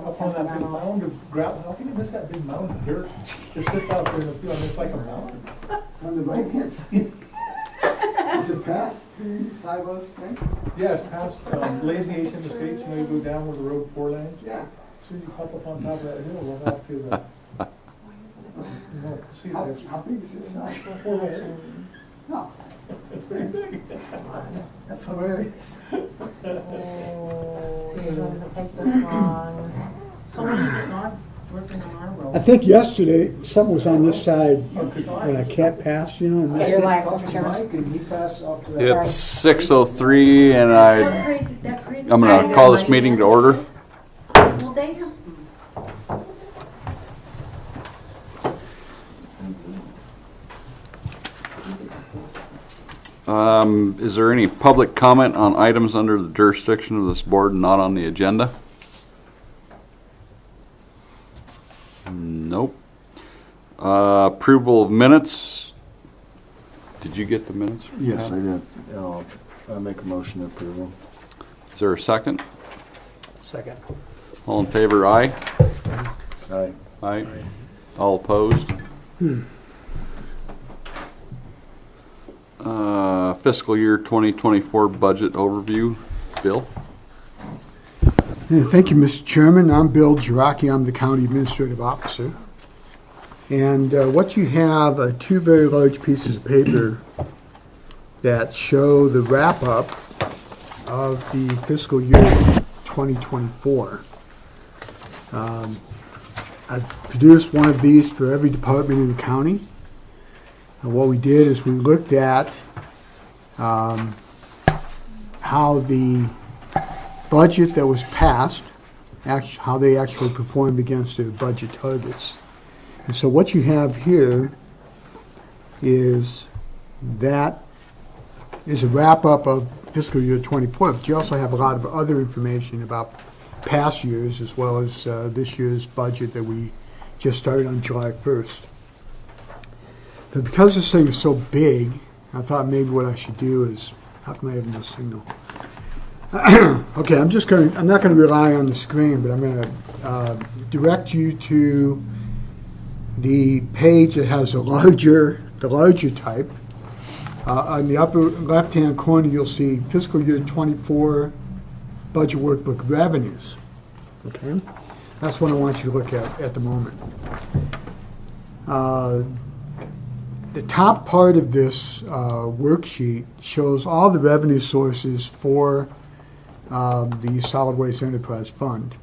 up on that big mound of gravel. How can you miss that big mound of dirt? It sits out there in the field, and it's like a mountain. On the right hand side. Is it past the sidewalks thing? Yeah, it's past Lazy Asian Estates, you know, you go down where the road 4 lanes. Yeah. So you pop up on top of that hill, run out to the, you know, see that. How big is this house? 4 lanes. No, It's pretty big. that's hilarious. Oh, it doesn't take this long. So when you get on, working on our road. I think yesterday, something was on this side when I can't pass, you know, and Okay, that's, you're live, Talk Mr. to Chairman. Mike and he passes off to that. It's 6:03 and I'm going to call this meeting to order. Well, they have. Is there any public comment on items under the jurisdiction of this board not on the agenda? Nope. Approval of minutes. Did you get the minutes? Yes, I did. I'll make a motion to approve them. Is there a second? Second. All in favor, aye? Aye. Aye. All opposed? Fiscal year 2024 budget overview. Bill? Yeah, thank you, Mr. Chairman. I'm Bill Giracchi. I'm the County Administrative Officer. And what you have are 2 very large pieces of paper that show the wrap-up of the fiscal year 2024. I've produced one of these for every department in the county. And what we did is we looked at how the budget that was passed, how they actually performed against their budget targets. And so what you have here is that is a wrap-up of fiscal year 24, but you also have a lot of other information about past years as well as this year's budget that we just started on July 1st. But because this thing is so big, I thought maybe what I should do is, how come I have no signal? Okay, I'm not going to rely on the screen, but I'm going to direct you to the page that has the larger type. On the upper left-hand corner, you'll see fiscal year 24 budget workbook revenues. Okay, that's what I want you to look at the moment. The top part of this worksheet shows all the revenue sources for the Solid Waste Enterprise Fund.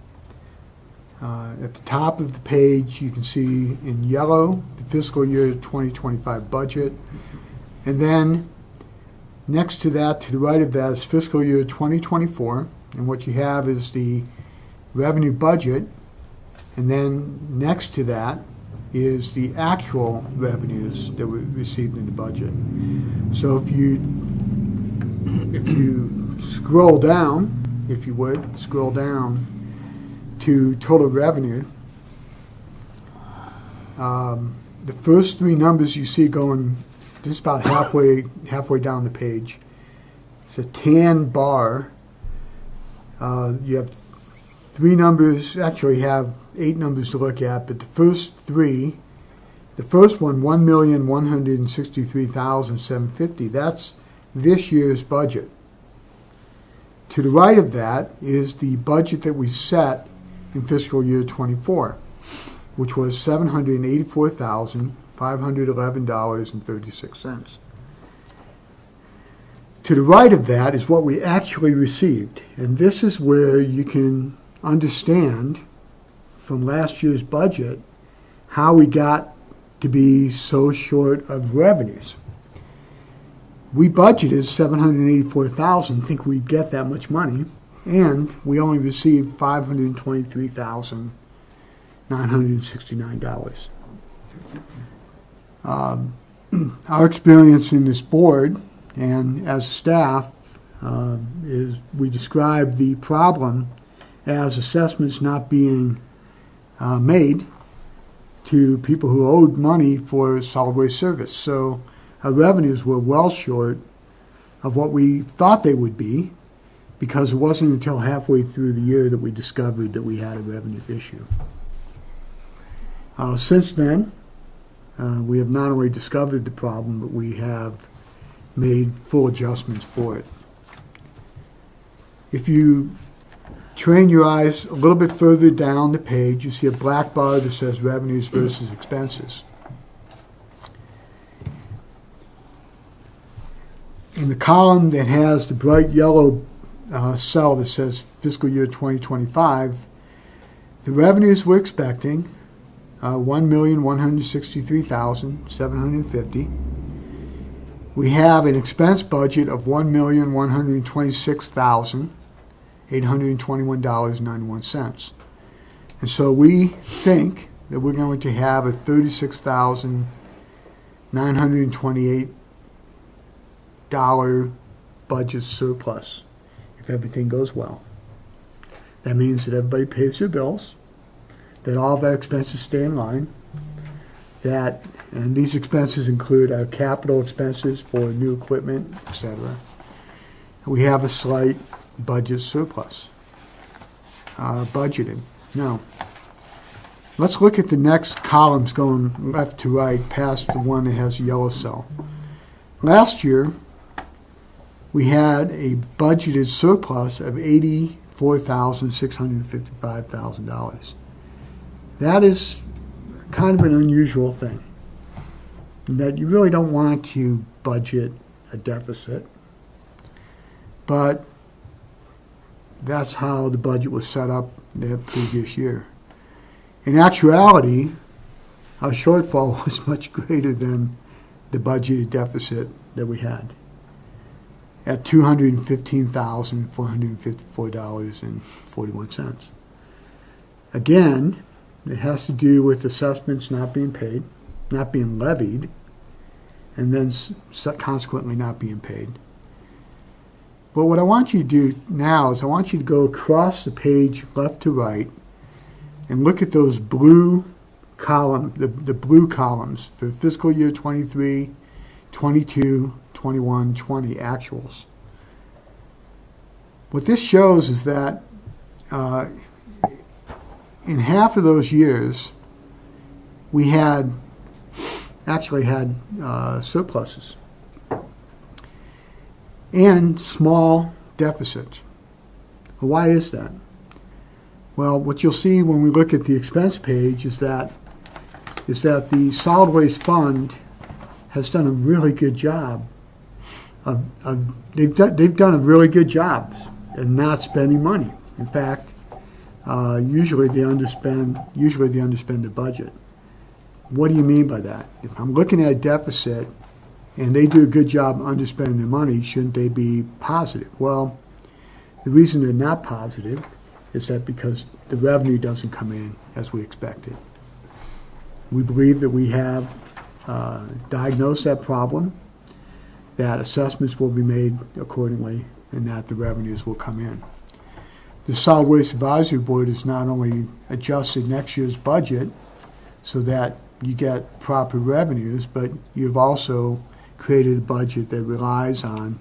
At the top of the page, you can see in yellow the fiscal year 2025 budget. And then next to that, to the right of that, is fiscal year 2024. And what you have is the revenue budget. And then next to that is the actual revenues that were received in the budget. So if you scroll down, if you would, scroll down to total revenue, the first 3 numbers you see going just about halfway down the page. It's a tan bar. You have 3 numbers, actually have 8 numbers to look at, but the first 3, the first one, 1,163,750, that's this year's budget. To the right of that is the budget that we set in fiscal year 24, which was $784,511.36. To the right of that is what we actually received, and this is where you can understand from last year's budget how we got to be so short of revenues. We budgeted $784,000, think we'd get that much money, and we only received $523,969. Our experience in this board and as staff is we describe the problem as assessments not being made to people who owed money for solid waste service. So our revenues were well short of what we thought they would be, because it wasn't until halfway through the year that we discovered that we had a revenue issue. Since then, we have not only discovered the problem, but we have made full adjustments for it. If you train your eyes a little bit further down the page, you see a black bar that says revenues versus expenses. In the column that has the bright yellow cell that says fiscal year 2025, the revenues we're expecting, $1,163,750. We have an expense budget of $1,126,821.91. And so we think that we're going to have a $36,928 budget surplus if everything goes well. That means that everybody pays their bills, that all of our expenses stay in line, and these expenses include our capital expenses for new equipment, etc. We have a slight budget surplus budgeted. Now, let's look at the next columns going left to right past the one that has a yellow cell. Last year, we had a budgeted surplus of $84,655,000. That is kind of an unusual thing, that you really don't want to budget a deficit, but that's how the budget was set up the previous year. In actuality, our shortfall was much greater than the budgeted deficit that we had, at $215,454.41. Again, it has to do with assessments not being paid, not being levied, and then consequently not being paid. But what I want you to do now is I want you to go across the page left to right and look at those blue column, the blue columns for fiscal year 23, 22, 21, 20 actuals. What this shows is that in half of those years, we actually had surpluses and small deficits. Well, why is that? Well, what you'll see when we look at the expense page is that the solid waste fund has done a really good job they've done a really good job in not spending money. In fact, usually they underspend the budget. What do you mean by that? If I'm looking at a deficit and they do a good job underspending their money, shouldn't they be positive? Well, the reason they're not positive is that because the revenue doesn't come in as we expected. We believe that we have diagnosed that problem, that assessments will be made accordingly, and that the revenues will come in. The Solid Waste Advisory Board has not only adjusted next year's budget so that you get proper revenues, but you've also created a budget that relies on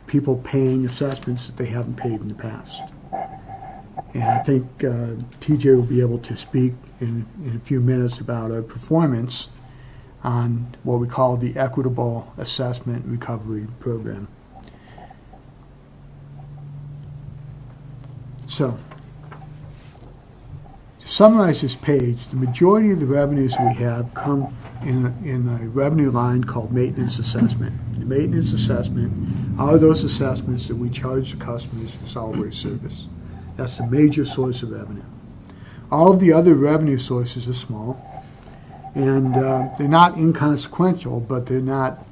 people paying assessments that they haven't paid in the past. And I think TJ will be able to speak in a few minutes about our performance on what we call the Equitable Assessment Recovery Program. So, to summarize this page, the majority of the revenues we have come in a revenue line called maintenance assessment. The maintenance assessment are those assessments that we charge the customers for solid waste service. That's the major source of revenue. All of the other revenue sources are small, and they're not inconsequential, but they're not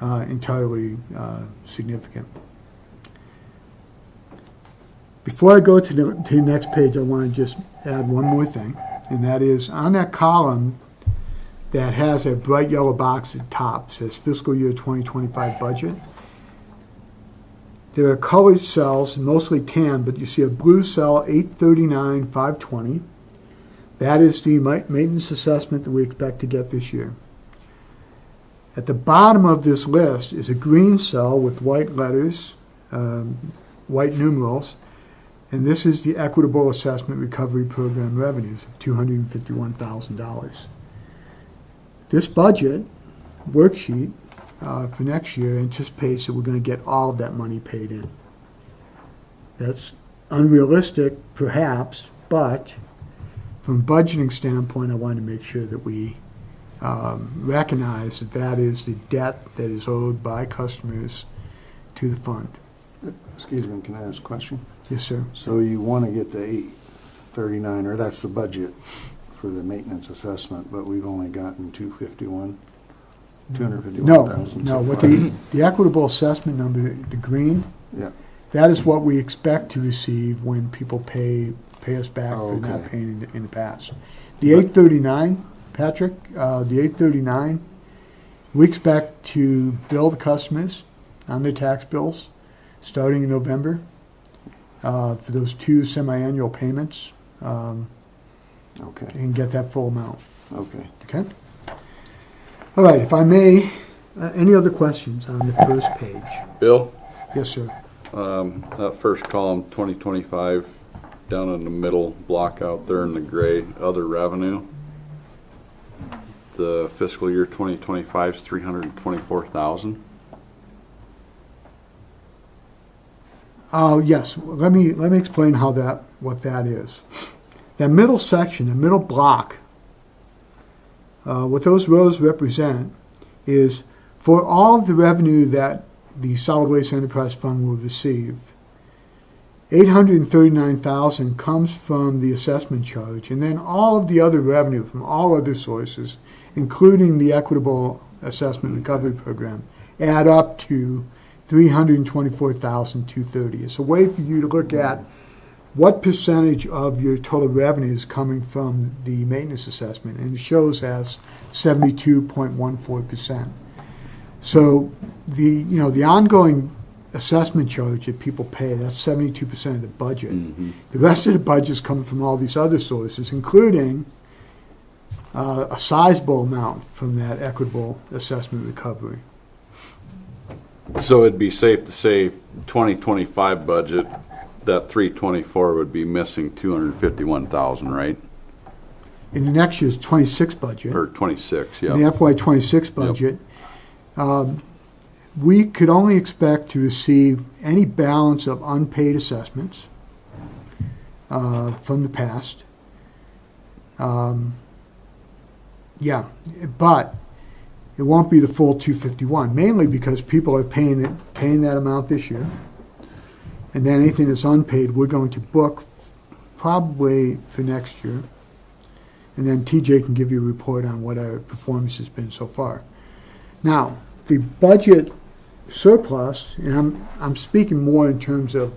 entirely significant. Before I go to the next page, I want to just add one more thing, and that is on that column that has a bright yellow box at the top, says fiscal year 2025 budget. There are colored cells, mostly tan, but you see a blue cell, 839,520. That is the maintenance assessment that we expect to get this year. At the bottom of this list is a green cell with white letters, white numerals, and this is the Equitable Assessment Recovery Program revenues of $251,000. This budget worksheet for next year anticipates that we're going to get all of that money paid in. That's unrealistic, perhaps, but from a budgeting standpoint, I want to make sure that we recognize that that is the debt that is owed by customers to the fund. Excuse me, can I ask a question? Yes, sir. So you want to get the 839, or that's the budget for the maintenance assessment, but we've only gotten 251,000. No, what the equitable assessment number, the green, Yeah, that is what we expect to receive when people pay us back Oh, for not okay. paying in the past. The 839, Patrick, the 839, we expect to bill the customers on their tax bills starting in November for those 2 semi-annual payments okay, and get that full amount. okay. Okay? All right, if I may, any other questions on the first page? Bill, Yes, sir. that first column, 2025, down in the middle block out there in the gray, other revenue. The fiscal year 2025 is 324,000. Yes, let me explain what that is. That middle section, the middle block, what those rows represent is for all of the revenue that the Solid Waste Enterprise Fund will receive, $839,000 comes from the assessment charge, and then all of the other revenue from all other sources, including the Equitable Assessment Recovery Program, add up to $324,230. It's a way for you to look at what percentage of your total revenue is coming from the maintenance assessment, and it shows as 72.14%. So the ongoing assessment charge that people pay, that's 72% of the budget. Mm-hmm. The rest of the budget is coming from all these other sources, including a sizable amount from that equitable assessment recovery. So it'd be safe to say 2025 budget, that 324 would be missing 251,000, right? In the next year's 26 budget, Or 26, in the yeah. FY26 budget, we could only expect to receive any balance of unpaid assessments from the past. But it won't be the full 251, mainly because people are paying that amount this year. And then anything that's unpaid, we're going to book probably for next year. And then TJ can give you a report on what our performance has been so far. Now, the budget surplus, and I'm speaking more in terms of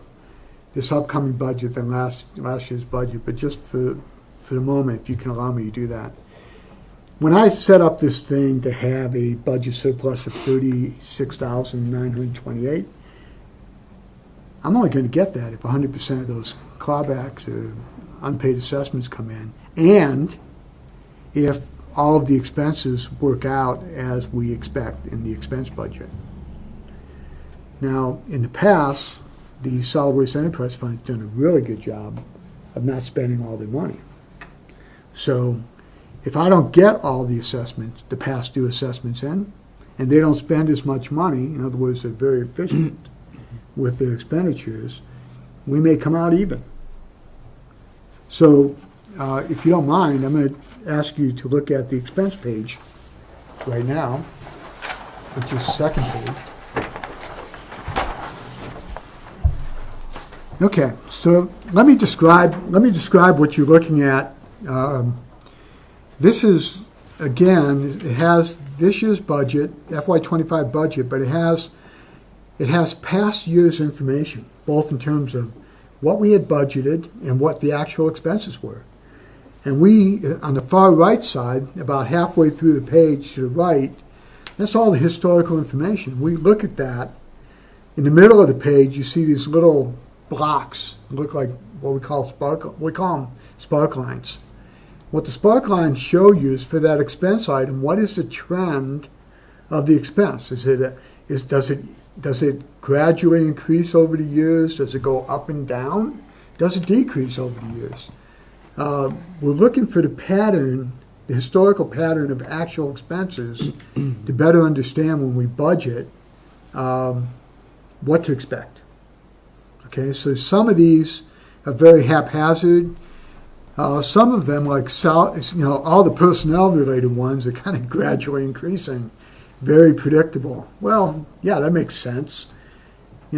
this upcoming budget than last year's budget, but just for the moment, if you can allow me to do that. When I set up this thing to have a budget surplus of $36,928, I'm only going to get that if 100% of those clawbacks or unpaid assessments come in, and if all of the expenses work out as we expect in the expense budget. Now, in the past, the Solid Waste Enterprise Fund has done a really good job of not spending all their money. So if I don't get all the assessments, the past due assessments in, and they don't spend as much money, in other words, they're very efficient with their expenditures, we may come out even. So if you don't mind, I'm going to ask you to look at the expense page right now, which is the second page. Okay, so let me describe what you're looking at. This is, again, it has this year's budget, FY25 budget, but it has past year's information, both in terms of what we had budgeted and what the actual expenses were. And we, on the far right side, about halfway through the page to the right, that's all the historical information. We look at that. In the middle of the page, you see these little blocks, look like what we call them spark lines. What the spark lines show you is for that expense item, what is the trend of the expense? Does it Does it gradually increase over the years? Does it go up and down? Does it decrease over the years? We're looking for the pattern, the historical pattern of actual expenses to better understand when we budget what to expect. Okay, so some of these are very haphazard. Some of them, like all the personnel-related ones, are kind of gradually increasing, very predictable. Well, yeah, that makes sense.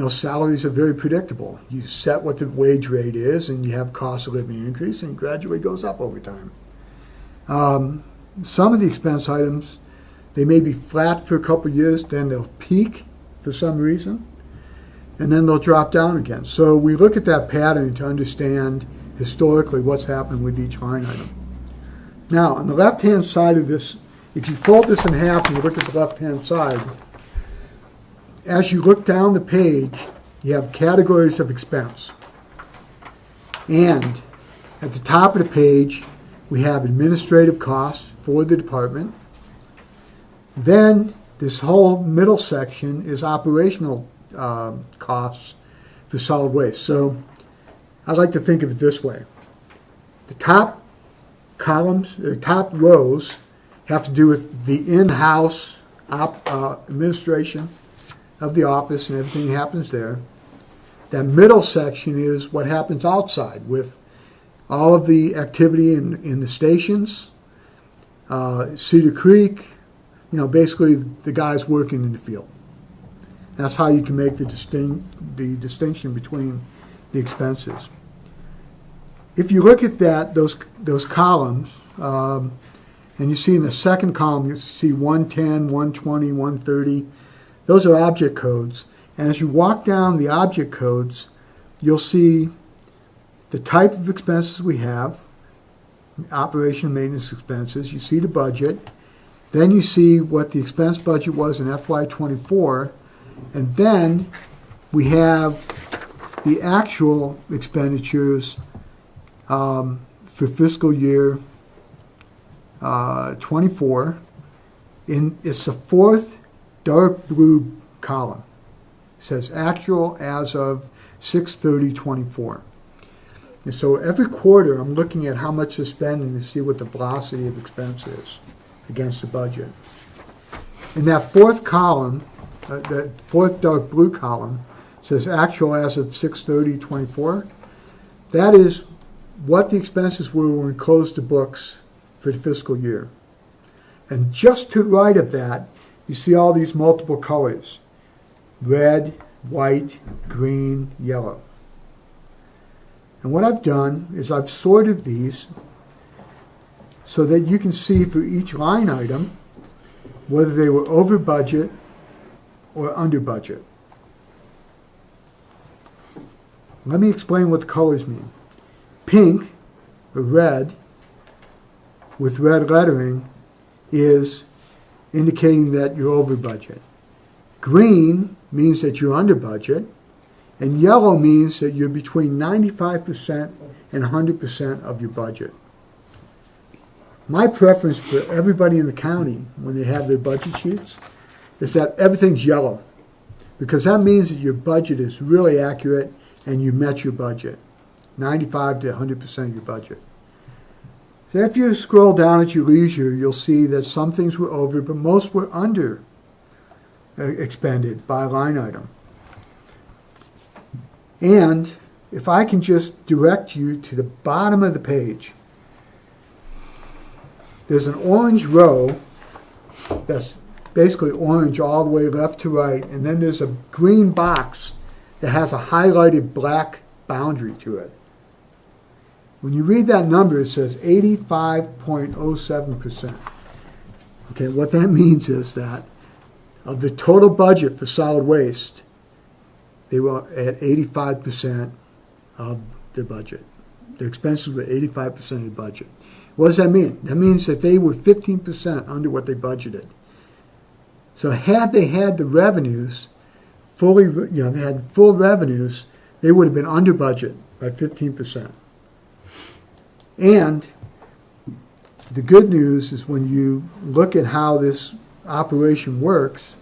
Salaries are very predictable. You set what the wage rate is, and you have cost of living increase, and it gradually goes up over time. Some of the expense items, they may be flat for a couple of years, then they'll peak for some reason, and then they'll drop down again. So we look at that pattern to understand historically what's happened with each line item. Now, on the left-hand side of this, if you fold this in half and you look at the left-hand side, as you look down the page, you have categories of expense. And at the top of the page, we have administrative costs for the department. Then this whole middle section is operational costs for solid waste. So I like to think of it this way. The top columns, the top rows have to do with the in-house administration of the office and everything that happens there. That middle section is what happens outside with all of the activity in the stations, Cedar Creek, basically the guys working in the field. That's how you can make the distinction between the expenses. If you look at those columns, and you see in the second column, you see 110, 120, 130. Those are object codes. And as you walk down the object codes, you'll see the type of expenses we have, operation and maintenance expenses. You see the budget. Then you see what the expense budget was in FY24. And then we have the actual expenditures for fiscal year 24. It's the fourth dark blue column. It says actual as of 6/30/24. And so every quarter I'm looking at how much they're spending to see what the velocity of expense is against the budget. In that fourth column, the fourth dark blue column, says actual as of 6/30/24. That is what the expenses were when we closed the books for the fiscal year. And just to the right of that, you see all these multiple colors: red, white, green, yellow. And what I've done is I've sorted these so that you can see for each line item whether they were over budget or under budget. Let me explain what the colors mean. Pink, or red, with red lettering, is indicating that you're over budget. Green means that you're under budget, and yellow means that you're between 95% and 100% of your budget. My preference for everybody in the county when they have their budget sheets is that everything's yellow, because that means that your budget is really accurate and you met your budget, 95 to 100% of your budget. So if you scroll down at your leisure, you'll see that some things were over, but most were under expended by line item. And if I can just direct you to the bottom of the page, there's an orange row that's basically orange all the way left to right, and then there's a green box that has a highlighted black boundary to it. When you read that number, it says 85.07%. Okay, what that means is that of the total budget for solid waste, they were at 85% of their budget. Their expenses were 85% of the budget. What does that mean? That means that they were 15% under what they budgeted. So had they had the revenues fully, they had full revenues, they would have been under budget by 15%. And the good news is when you look at how this operation works,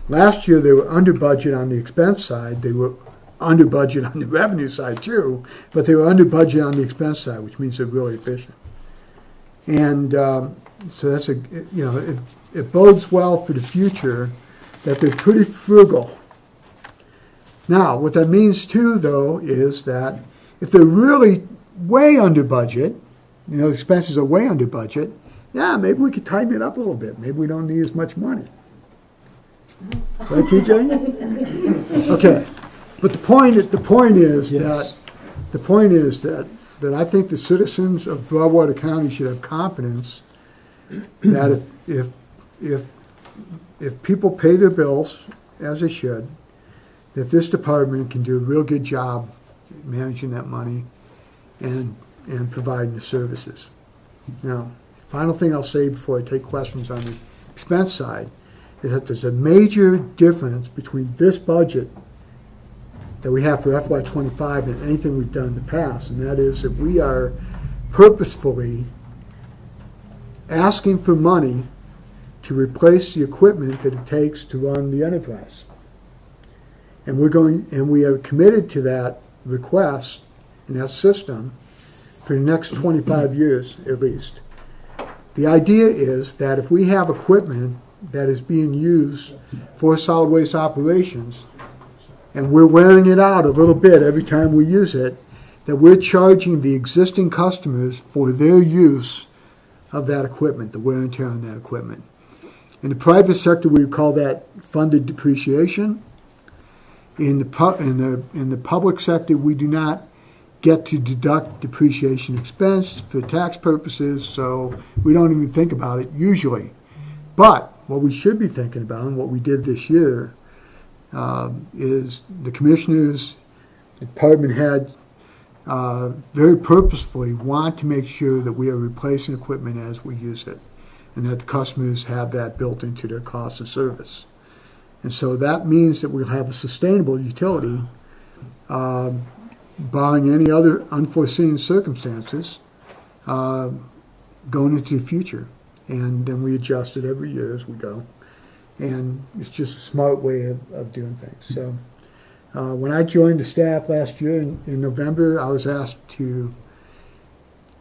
Last year, they were under budget on the expense side. They were under budget on the revenue side too, but they were under budget on the expense side, which means they're really efficient. And so that's it bodes well for the future that they're pretty frugal. Now, what that means too, though, is that if they're really way under budget, the expenses are way under budget, yeah, maybe we could tighten it up a little bit. Maybe we don't need as much money. Right, TJ? Okay. But the point is Yes. that I think the citizens of Broadwater County should have confidence that if people pay their bills as they should, that this department can do a real good job managing that money and providing the services. Now, final thing I'll say before I take questions on the expense side is that there's a major difference between this budget that we have for FY25 and anything we've done in the past, and that is that we are purposefully asking for money to replace the equipment that it takes to run the enterprise. And we are committed to that request and that system for the next 25 years at least. The idea is that if we have equipment that is being used for solid waste operations, and we're wearing it out a little bit every time we use it, that we're charging the existing customers for their use of that equipment, the wear and tear on that equipment. In the private sector, we would call that funded depreciation. In the public sector, we do not get to deduct depreciation expense for tax purposes, so we don't even think about it usually. But what we should be thinking about, and what we did this year, is the commissioners, the department head, very purposefully want to make sure that we are replacing equipment as we use it, and that the customers have that built into their cost of service. And so that means that we'll have a sustainable utility, barring any other unforeseen circumstances, going into the future. And then we adjust it every year as we go. And it's just a smart way of doing things. So when I joined the staff last year in November, I was asked to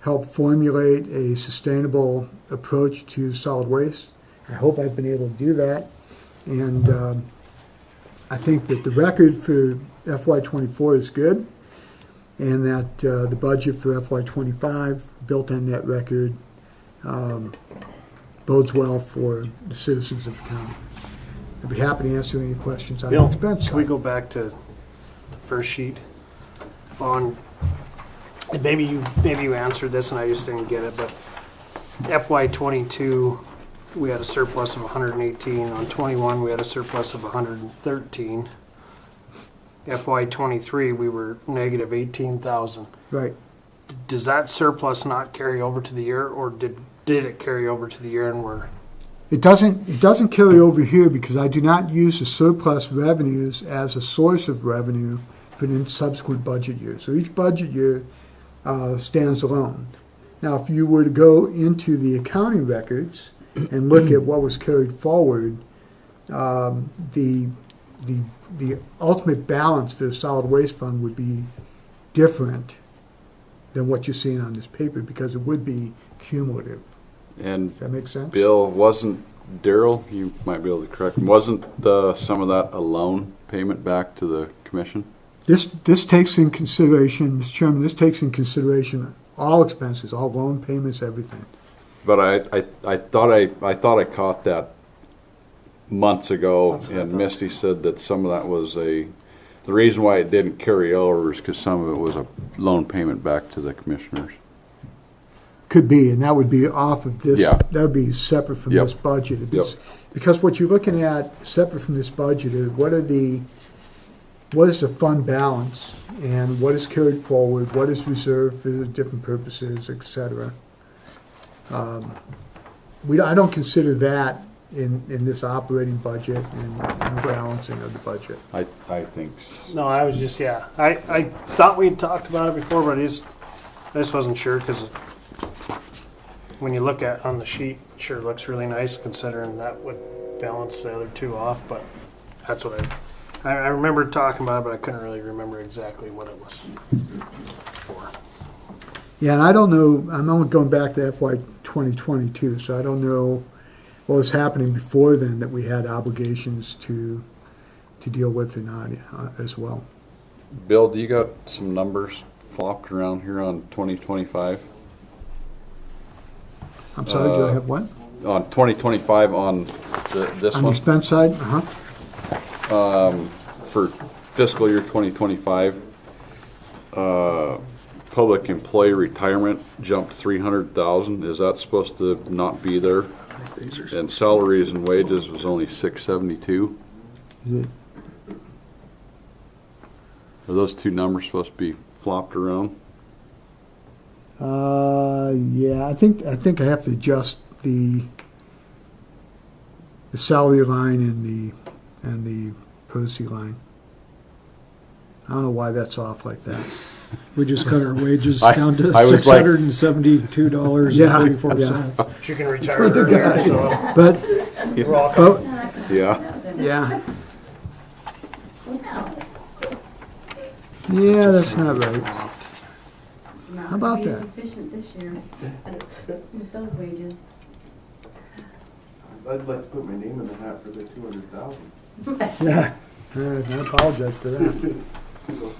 help formulate a sustainable approach to solid waste. I hope I've been able to do that. And I think that the record for FY24 is good, and that the budget for FY25, built on that record, bodes well for the citizens of the county. I'd be happy to answer any questions on the Bill, expense can we side. go back to the first sheet on, and maybe you answered this and I just didn't get it, but FY22, we had a surplus of 118. On 21, we had a surplus of 113. FY23, we were negative 18,000. Right. Does that surplus not carry over to the year, or did it carry over to the year and we're... It doesn't carry over here because I do not use the surplus revenues as a source of revenue for the subsequent budget year. So each budget year stands alone. Now, if you were to go into the accounting records and look at what was carried forward, the ultimate balance for the solid waste fund would be different than what you're seeing on this paper because it would be cumulative. And Does that make sense? Bill, wasn't Daryl, you might be able to correct me, wasn't some of that a loan payment back to the commission? This takes in consideration, Mr. Chairman, this takes in consideration all expenses, all loan payments, everything. But I thought I caught that months ago, and Misty said that some of that was the reason why it didn't carry over is because some of it was a loan payment back to the commissioners. Could be, and that would be off of this, Yeah. that would be separate from Yep. this budget. It'd be Yep. Because what you're looking at, separate from this budget, is what is the fund balance, and what is carried forward, what is reserved for different purposes, et cetera. I don't consider that in this operating budget and balancing of the budget. I think No, I was just, yeah. I thought we'd talked about it before, but I just wasn't sure because when you look at on the sheet, it sure looks really nice considering that would balance the other two off, but That's what I remember talking about it, but I couldn't really remember exactly what it was for. Yeah, and I don't know, I'm only going back to FY 2022, so I don't know what was happening before then that we had obligations to deal with or not as well. Bill, do you got some numbers flopped around here on 2025? I'm sorry, do I have what? On 2025 on this On the one, expense side? Uh-huh. for fiscal year 2025, public employee retirement jumped 300,000. Is that supposed to not be there? And salaries and wages was only 672. Is it- Are those two numbers supposed to be flopped around? Yeah, I think I have to adjust the salary line and the policy line. I don't know why that's off like that. We just cut our wages I- down to I was like- $672.34. But you can retire earlier, so But, we're all oh, Yeah. yeah. Yeah, that's not right. How about that? Efficient this year with those wages. I'd like to put my name in the hat for the 200,000. Yeah, I apologize for that.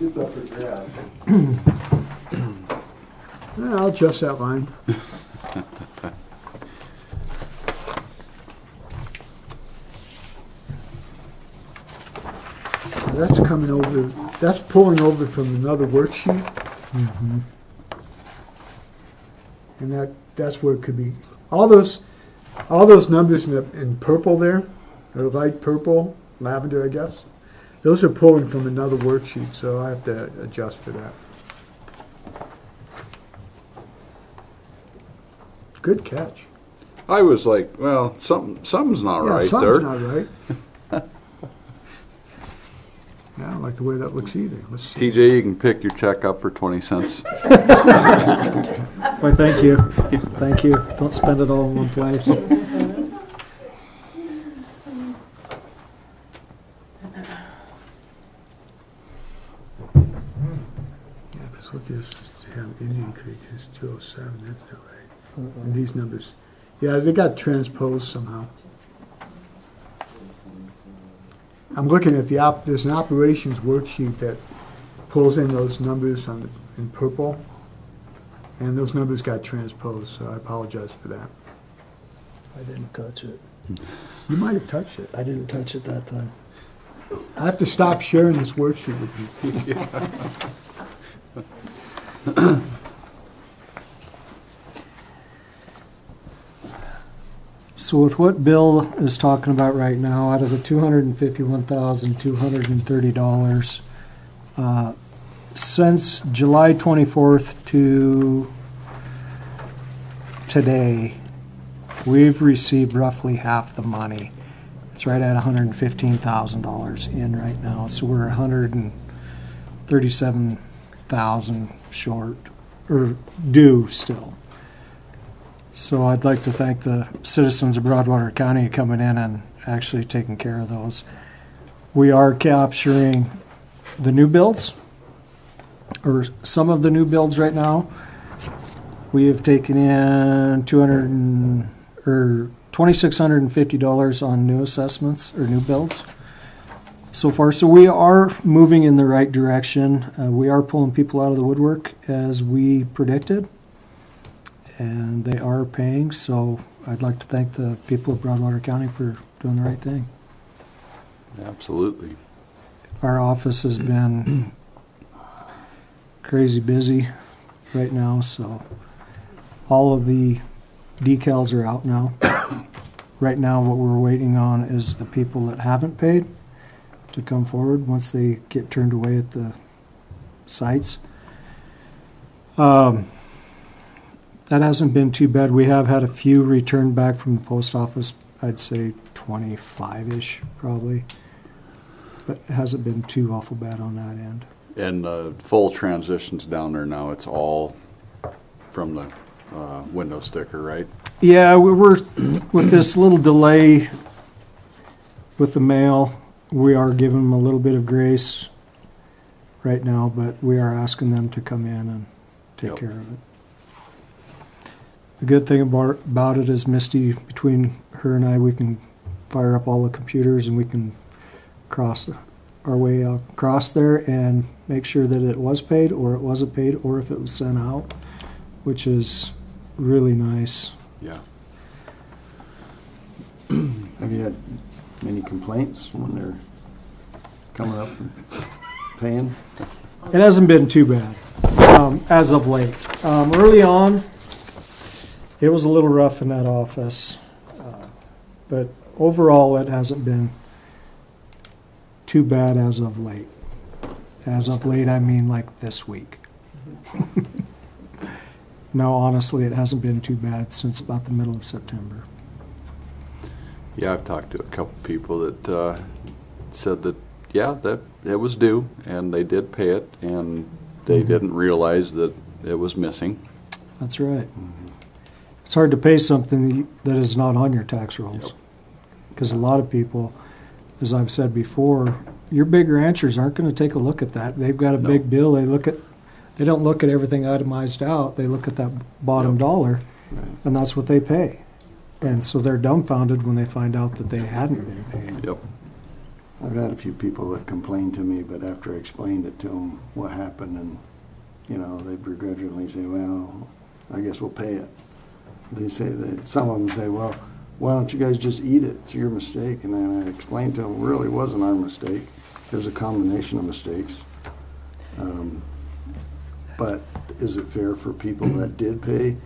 It's up for grabs. Yeah, I'll adjust that line. That's coming over, that's pulling over from another worksheet. And that's where it could be, all those numbers in purple there, or light purple, lavender, I guess, those are pulling from another worksheet, so I have to adjust for that. Good catch. I was like, well, something's not Yeah, right something's there. not right. Yeah, I don't like the way that looks either. Let's see. TJ, you can pick your check up for 20 cents. Why, thank you. Thank you. Don't spend it all in one place. Yeah, because look, this Indian Creek is 207, that's not right. And these numbers, yeah, they got transposed somehow. I'm looking at there's an operations worksheet that pulls in those numbers in purple, and those numbers got transposed, so I apologize for that. I didn't touch it. You might have touched it. I didn't touch it that time. I have to stop sharing this worksheet with you. So with what Bill is talking about right now, out of the $251,230, since July 24th to today, we've received roughly half the money. It's right at $115,000 in right now, so we're $137,000 short, or due still. So I'd like to thank the citizens of Broadwater County coming in and actually taking care of those. We are capturing the new builds, or some of the new builds right now. We have taken in $2,650 on new assessments or new builds so far. So we are moving in the right direction. We are pulling people out of the woodwork as we predicted, and they are paying. So I'd like to thank the people of Broadwater County for doing the right thing. Absolutely. Our office has been crazy busy right now, so all of the decals are out now. Right now, what we're waiting on is the people that haven't paid to come forward once they get turned away at the sites. That hasn't been too bad. We have had a few returned back from the post office, I'd say 25-ish probably, but it hasn't been too awful bad on that end. And full transitions down there now, it's all from the window sticker, right? Yeah, we were with this little delay with the mail. we are giving them a little bit of grace right now, but we are asking them to come in and take Yep. care of it. The good thing about it is Misty, between her and I, we can fire up all the computers and we can cross our way across there and make sure that it was paid or it wasn't paid or if it was sent out, which is really nice. Yeah. Have you had many complaints when they're coming up and paying? It hasn't been too bad as of late. Early on, it was a little rough in that office, but overall, it hasn't been too bad as of late. As of late, I mean like this week. No, honestly, it hasn't been too bad since about the middle of September. Yeah, I've talked to a couple people that said that, yeah, that it was due, and they did pay it, and they didn't realize that it was missing. That's right. It's hard to pay something that is not on your tax rolls. Because a lot of people, as I've said before, your big ranchers aren't going to take a look at that. They've got a No. big bill. They don't look at everything itemized out. They look at that bottom Yep. dollar, Right. and that's what they pay. And so they're dumbfounded when they find out that they hadn't been paid. Yep. I've had a few people that complained to me, but after I explained it to them, what happened, and, you know, they begrudgingly say, well, I guess we'll pay it. They say that, some of them say, well, why don't you guys just eat it? It's your mistake. And then I explained to them, it really wasn't our mistake. There's a combination of mistakes. But is it fair for people that did pay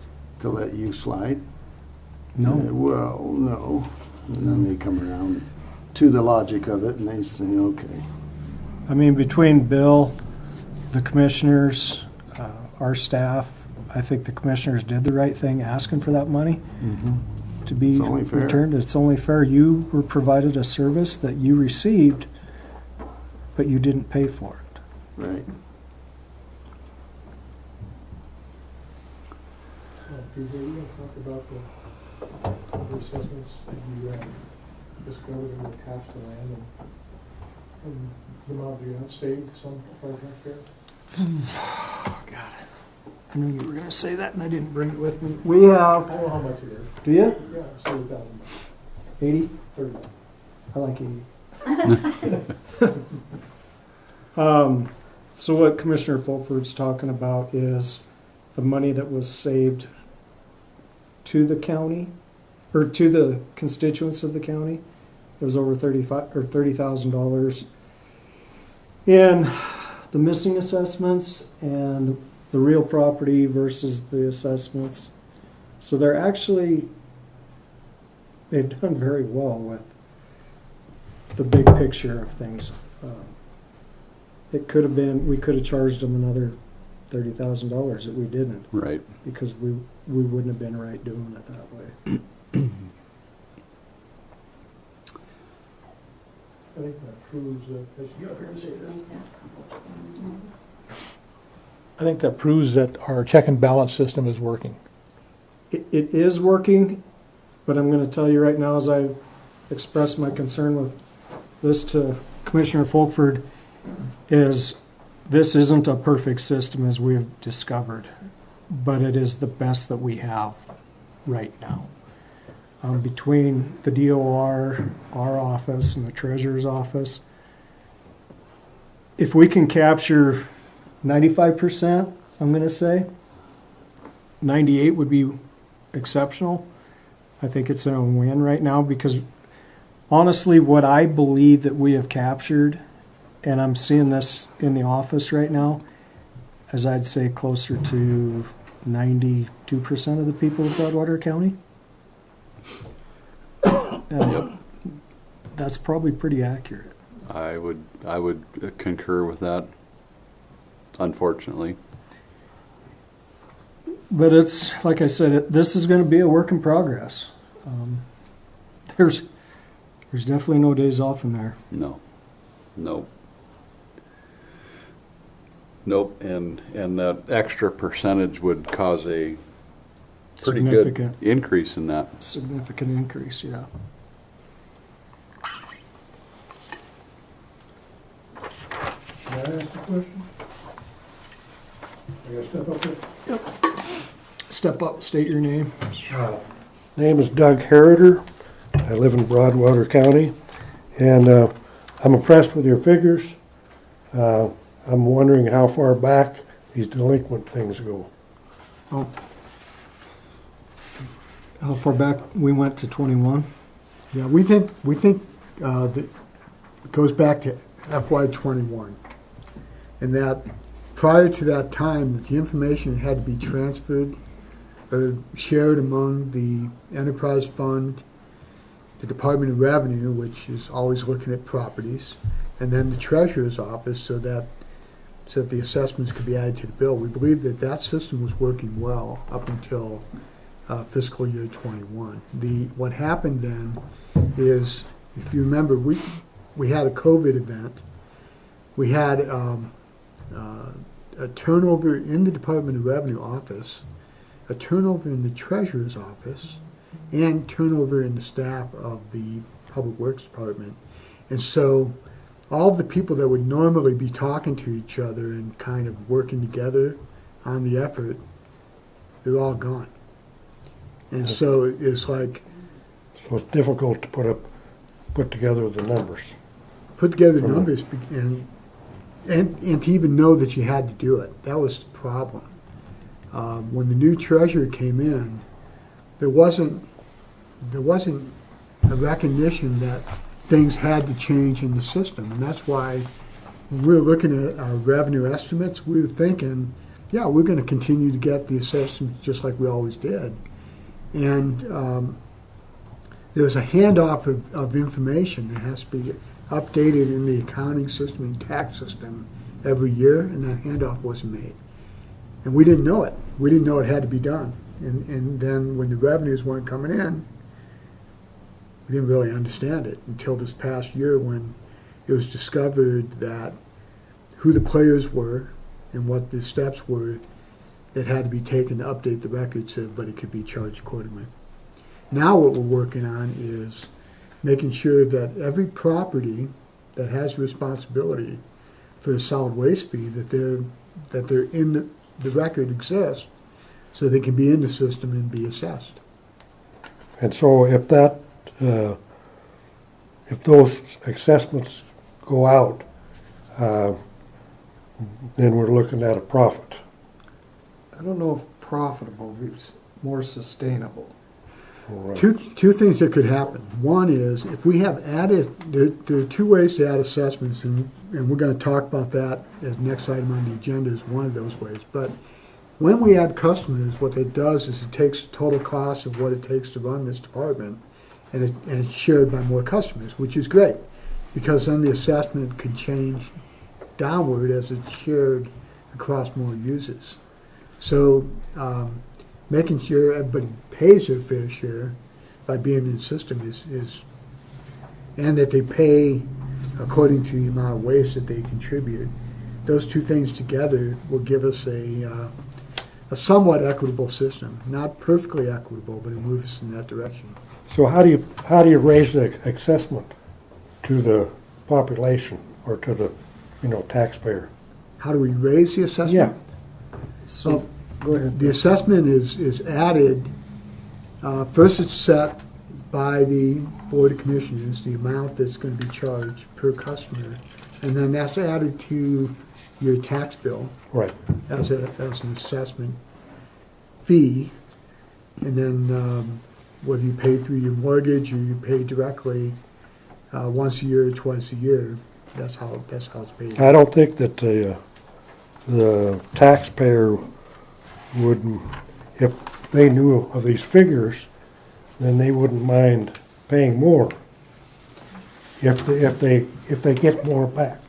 to let you slide? No. Well, no. And then they come around to the logic of it and they say, okay. I mean, between Bill, the commissioners, our staff, I think the commissioners did the right thing asking for that money to be It's only fair. returned. It's only fair. You were provided a service that you received, but you didn't pay for it. Right. Peter, you want to talk about the assessments that you discovered and attached to land and the amount you have saved some for taxpayers? Oh, God. I knew you were going to say that, and I didn't bring it with me. We have, I don't know how much it is. do you? Yeah, $70,000. 80? 30. I like 80. So what Commissioner Fulford's talking about is the money that was saved to the county, or to the constituents of the county. It was over $30,000 in the missing assessments and the real property versus the assessments. So they've done very well with the big picture of things. It could have been, we could have charged them another $30,000 that we didn't, Right. because we wouldn't have been right doing it that way. I think that proves that, as you get up here and say this, I think that proves that our check and balance system is working. It is working, but I'm going to tell you right now, as I expressed my concern with this to Commissioner Fulford, is this isn't a perfect system as we've discovered, but it is the best that we have right now. Between the DOR, our office, and the treasurer's office, if we can capture 95%, I'm going to say, 98 would be exceptional. I think it's a win right now because honestly, what I believe that we have captured, and I'm seeing this in the office right now, as I'd say closer to 92% of the people of Broadwater County. Yep. That's probably pretty accurate. I would concur with that, unfortunately. But it's, like I said, this is going to be a work in progress. There's definitely no days off in there. No. Nope. Nope, and that extra percentage would cause a pretty good Significant. increase in that. Significant increase, yeah. ask a question? I gotta step up there. Step up, state your name. Name is Doug Harrider. I live in Broadwater County, and I'm impressed with your figures. I'm wondering how far back these delinquent things go. Oh. How far back? We went to 21. Yeah, we think that it goes back to FY '21, and that prior to that time, that the information had to be transferred or shared among the enterprise fund, the Department of Revenue, which is always looking at properties, and then the treasurer's office, so that the assessments could be added to the bill. We believe that that system was working well up until fiscal year '21. What happened then is, if you remember, we had a COVID event. We had a turnover in the Department of Revenue office, a turnover in the treasurer's office, and turnover in the staff of the Public Works Department. And so all of the people that would normally be talking to each other and kind of working together on the effort, they're all gone. And so it's like, So it's difficult to put together the numbers. put together numbers and to even know that you had to do it. That was the problem. When the new treasurer came in, there wasn't a recognition that things had to change in the system, and that's why when we were looking at our revenue estimates, we were thinking, yeah, we're going to continue to get the assessments just like we always did. And there's a handoff of information that has to be updated in the accounting system and tax system every year, and that handoff wasn't made. And we didn't know it. We didn't know it had to be done. And then when the revenues weren't coming in, we didn't really understand it until this past year, when it was discovered that who the players were and what the steps were that had to be taken to update the records so everybody could be charged accordingly. Now what we're working on is making sure that every property that has responsibility for the solid waste fee, that they're in the record exists, so they can be in the system and be assessed. And so if that, if those assessments go out, then we're looking at a profit. I don't know if profitable, it's more sustainable. Right. Two things that could happen. One is, if we have added, there are two ways to add assessments, and we're going to talk about that as next item on the agenda is one of those ways. But when we add customers, what it does is it takes the total cost of what it takes to run this department, and it's shared by more customers, which is great, because then the assessment can change downward as it's shared across more users. So making sure everybody pays their fair share by being in the system is and that they pay according to the amount of waste that they contribute. Those two things together will give us a somewhat equitable system. Not perfectly equitable, but it moves us in that direction. So how do you raise the assessment to the population or to the taxpayer? How do we raise the assessment? Yeah. So, go ahead. The assessment is added, first it's set by the Board of Commissioners, the amount that's going to be charged per customer, and then that's added to your tax bill Right. as an assessment fee, and then whether you pay through your mortgage or you pay directly once a year or twice a year, that's how it's paid. I don't think that the taxpayer would, if they knew of these figures, then they wouldn't mind paying more if they get more back.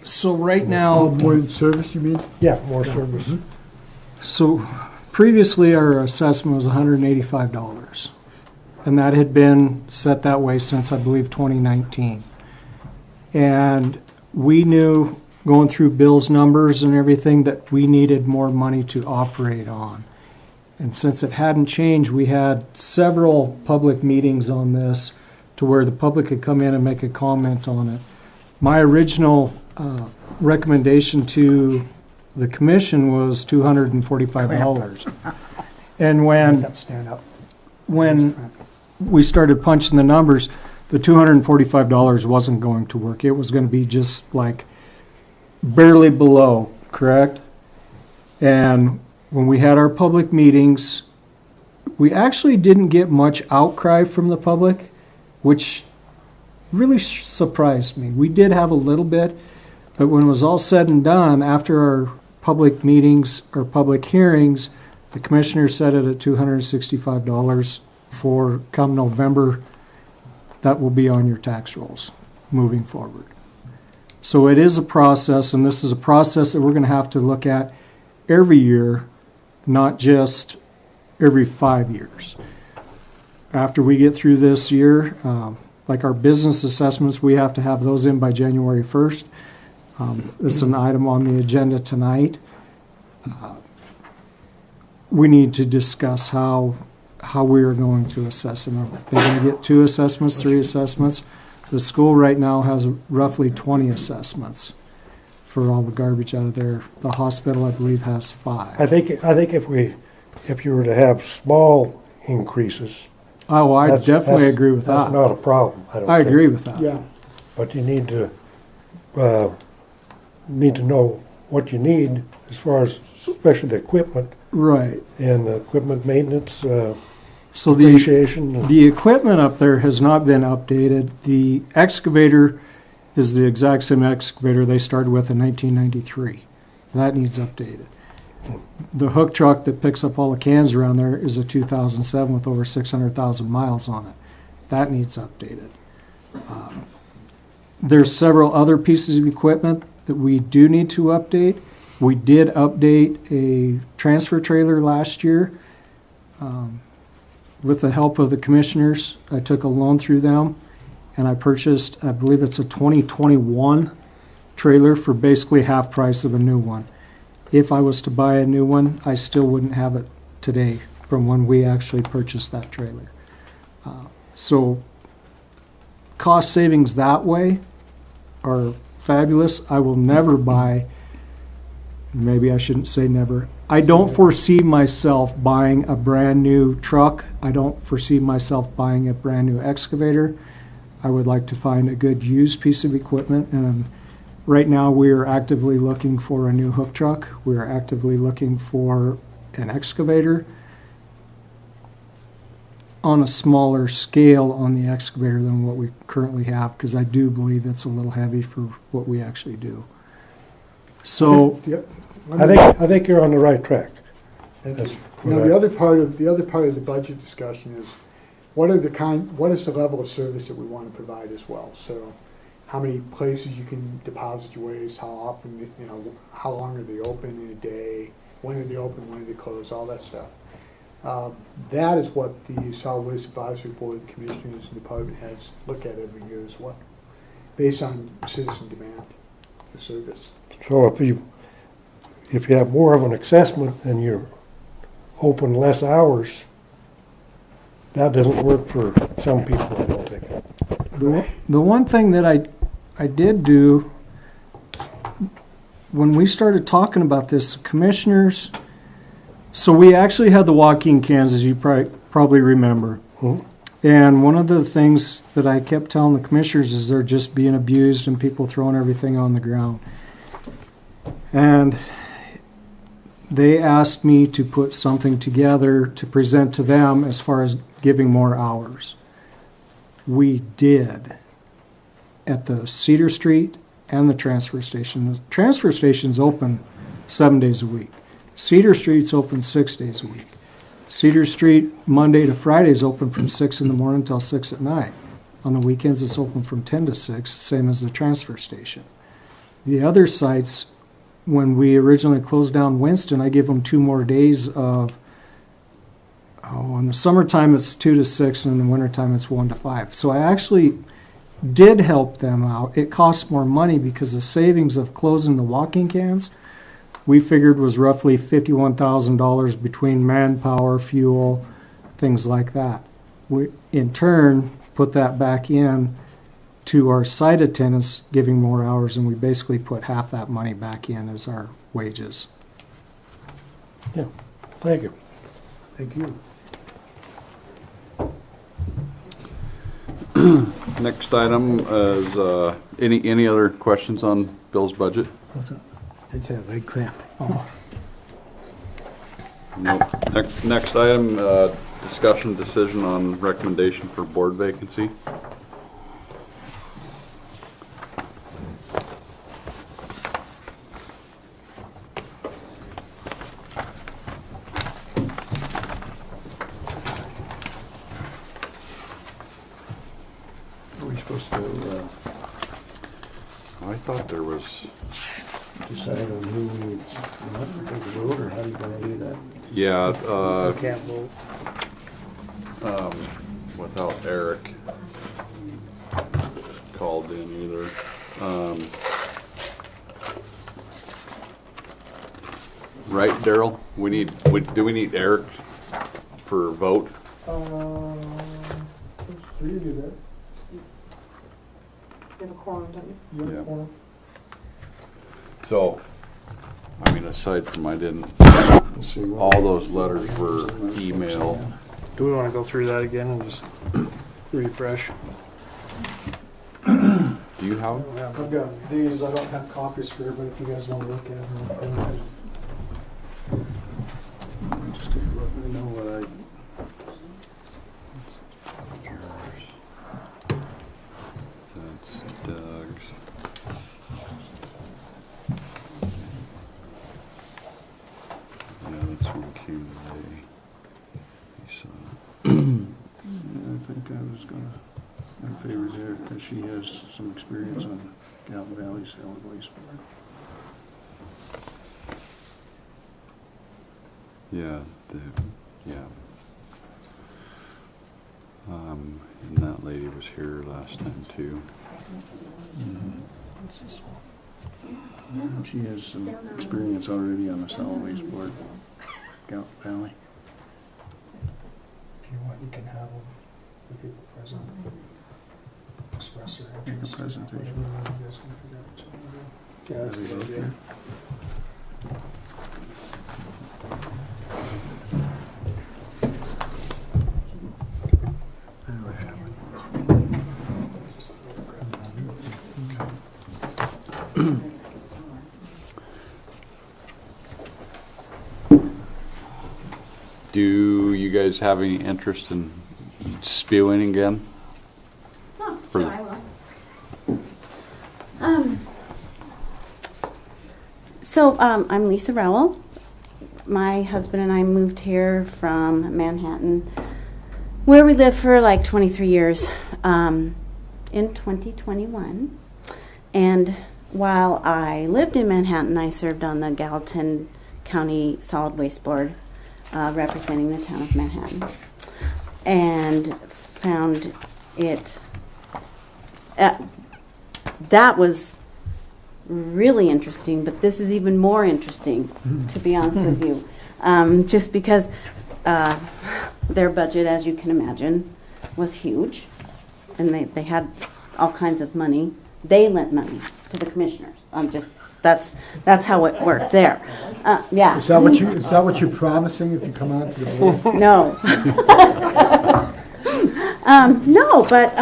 So right Oh, now, more in service, you mean? Yeah, more service. so previously our assessment was $185, and that had been set that way since, I believe, 2019. And we knew, going through Bill's numbers and everything, that we needed more money to operate on. And since it hadn't changed, we had several public meetings on this to where the public could come in and make a comment on it. My original recommendation to the commission was $245. And when Stand up. when we started punching the numbers, the $245 wasn't going to work. It was going to be just like barely below, correct? And when we had our public meetings, we actually didn't get much outcry from the public, which really surprised me. We did have a little bit, but when it was all said and done, after our public meetings or public hearings, the commissioner set it at $265 for come November. That will be on your tax rolls moving forward. So it is a process, and this is a process that we're going to have to look at every year, not just every 5 years. After we get through this year, like our business assessments, we have to have those in by January 1st. It's an item on the agenda tonight. We need to discuss how we are going to assess them. They're going to get 2 assessments, 3 assessments. The school right now has roughly 20 assessments for all the garbage out of there. The hospital, I believe, has 5. I think if you were to have small increases. Oh, I definitely agree with that. That's not a problem. I don't I think. agree with that. Yeah. But you need to know what you need as far as especially the equipment Right. and the equipment maintenance, So depreciation. the equipment up there has not been updated. The excavator is the exact same excavator they started with in 1993. That needs updated. The hook truck that picks up all the cans around there is a 2007 with over 600,000 miles on it. That needs updated. There's several other pieces of equipment that we do need to update. We did update a transfer trailer last year. With the help of the commissioners, I took a loan through them, and I purchased, I believe it's a 2021 trailer for basically half price of a new one. If I was to buy a new one, I still wouldn't have it today from when we actually purchased that trailer. So cost savings that way are fabulous. I will never buy, maybe I shouldn't say never, I don't foresee myself buying a brand new truck. I don't foresee myself buying a brand new excavator. I would like to find a good used piece of equipment, and right now we are actively looking for a new hook truck. We are actively looking for an excavator on a smaller scale on the excavator than what we currently have, because I do believe it's a little heavy for what we actually do. So Yep. I think you're on the right track. That's Now, what the I- other part of the budget discussion is, what is the level of service that we want to provide as well? So, how many places you can deposit your waste, how often, how long are they open in a day, when are they open, when are they close, all that stuff. That is what the Solid Waste Advisory Board, the commissioners and department heads look at every year as well, based on citizen demand for service. So if you have more of an assessment and you're open less hours, that doesn't work for some people, I don't think. the one thing that I did do, when we started talking about this, commissioners, so we actually had the walk-in cans, as you probably remember. Mhm. And one of the things that I kept telling the commissioners is they're just being abused and people throwing everything on the ground. And they asked me to put something together to present to them as far as giving more hours. We did at the Cedar Street and the transfer station. The transfer station's open 7 days a week. Cedar Street's open 6 days a week. Cedar Street, Monday to Friday, is open from 6 in the morning till 6 at night. On the weekends, it's open from 10 to 6, same as the transfer station. The other sites, when we originally closed down Winston, I give them 2 more days of, in the summertime it's 2 to 6, and in the wintertime it's 1 to 5. So I actually did help them out. It costs more money because the savings of closing the walk-in cans, we figured was roughly $51,000 between manpower, fuel, things like that. We, in turn, put that back in to our site attendants giving more hours, and we basically put half that money back in as our wages. Thank you. Thank you. Next item is, any other questions on Bill's budget? What's up? It's a leg cramp. Nope. Next item, discussion decision on recommendation for board vacancy. Are we supposed to I thought there was, decide on who we want to take the vote, or how are you gonna do that? yeah, I can't vote. without Eric called in either. Right, Daryl? Do we need Eric for vote? There's three of you there. You have a quorum, don't you? You have Yeah. a quorum. So, I mean, aside from Let's see what- all those letters were email. Do we want to go through that again and just refresh? Do you have? I've got these, I don't have copies for everybody if you guys want to look at them. Just take a look, I know what I, That's Doug's. Yeah, that's one came today. He saw it. I think I was gonna, in favor there, because she has some experience on Galvin Valley Solid Waste Board. Yeah, yeah. And that lady was here last time too. What's this one? She has some experience already on the Solid Waste Board, Galvin Valley. If you want, you can have them, the people present. Express their Make a interest. presentation. Whatever you guys can figure out what you want to do. Yeah, that's a Are they good both idea. there? I know what happened. Do you guys have any interest in spewing again? Oh, For sure, the- I will. I'm Lisa Rowell. My husband and I moved here from Manhattan, where we lived for like 23 years, in 2021. And while I lived in Manhattan, I served on the Gallatin County Solid Waste Board, representing the town of Manhattan, and found it, that was really interesting, but this is even more interesting, to be honest with you. Just because their budget, as you can imagine, was huge, and they had all kinds of money. They lent money to the commissioners. That's how it worked there. Yeah. Is that what you're promising if you come on to the board? No. No, but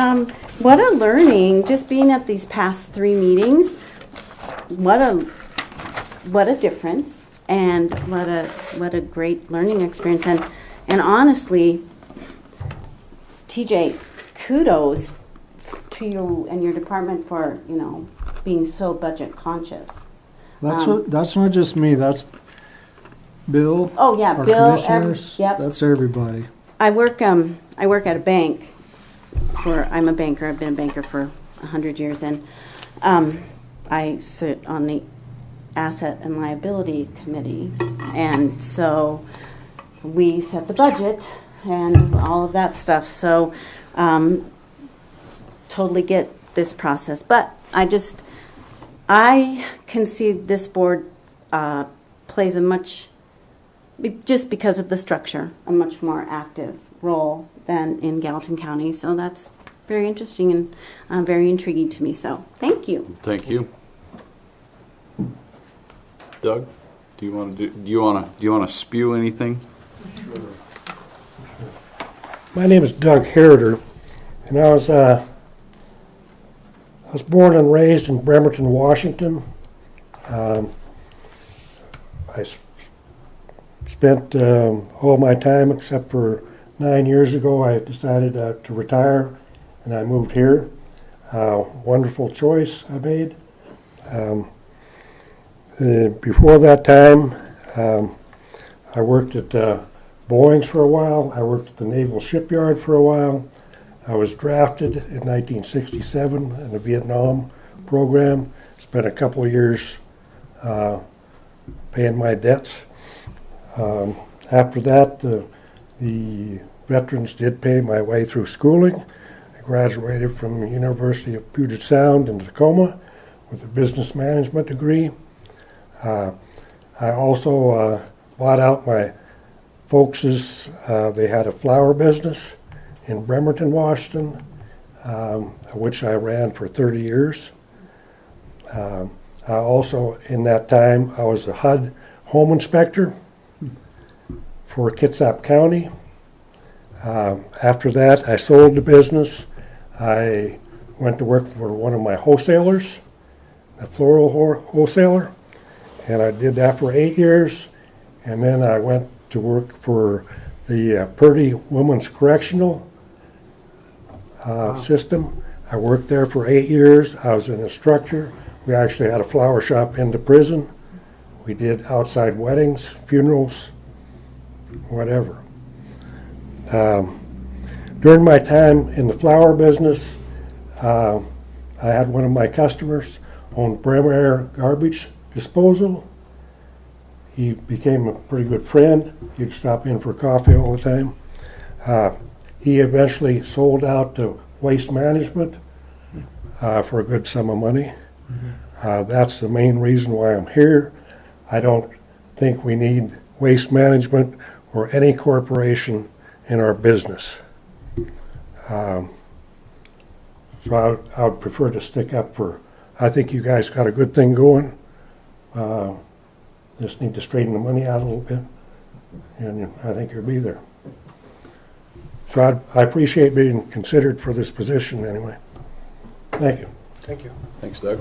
what a learning, just being at these past 3 meetings, what a difference, and what a great learning experience. And honestly, TJ, kudos to you and your department for, being so budget conscious. That's not just me, that's Bill, Oh, yeah, our Bill, commissioners, yep. that's everybody. I work at a bank I'm a banker. I've been a banker for 100 years, and I sit on the Asset and Liability Committee, and so we set the budget and all of that stuff. So totally get this process, but I can see this board plays just because of the structure, a much more active role than in Gallatin County. So that's very interesting and very intriguing to me. So thank you. Thank you. Doug, do you want to spew anything? My name is Doug Herder, and I was born and raised in Bremerton, Washington. I spent all my time, except for 9 years ago, I decided to retire, and I moved here. Wonderful choice I made. Before that time, I worked at Boeing's for a while. I worked at the Naval Shipyard for a while. I was drafted in 1967 in the Vietnam program. Spent a couple of years paying my debts. After that, the veterans did pay my way through schooling. I graduated from the University of Puget Sound in Tacoma with a business management degree. I also bought out my folks', they had a flower business in Bremerton, Washington, which I ran for 30 years. I also, in that time, I was a HUD home inspector for Kitsap County. After that, I sold the business. I went to work for one of my wholesalers, a floral wholesaler, and I did that for 8 years. And then I went to work for the Purdy Women's Correctional System. I worked there for 8 years. I was an instructor. We actually had a flower shop in the prison. We did outside weddings, funerals, whatever. During my time in the flower business, I had one of my customers own Bremer Garbage Disposal. He became a pretty good friend. He'd stop in for coffee all the time. He eventually sold out to Waste Management for a good sum of money. That's the main reason why I'm here. I don't think we need Waste Management or any corporation in our business. So I would prefer to stick up for, I think you guys got a good thing going. Just need to straighten the money out a little bit, and I think you'll be there. So I appreciate being considered for this position anyway. Thank you. Thank you. Thanks, Doug.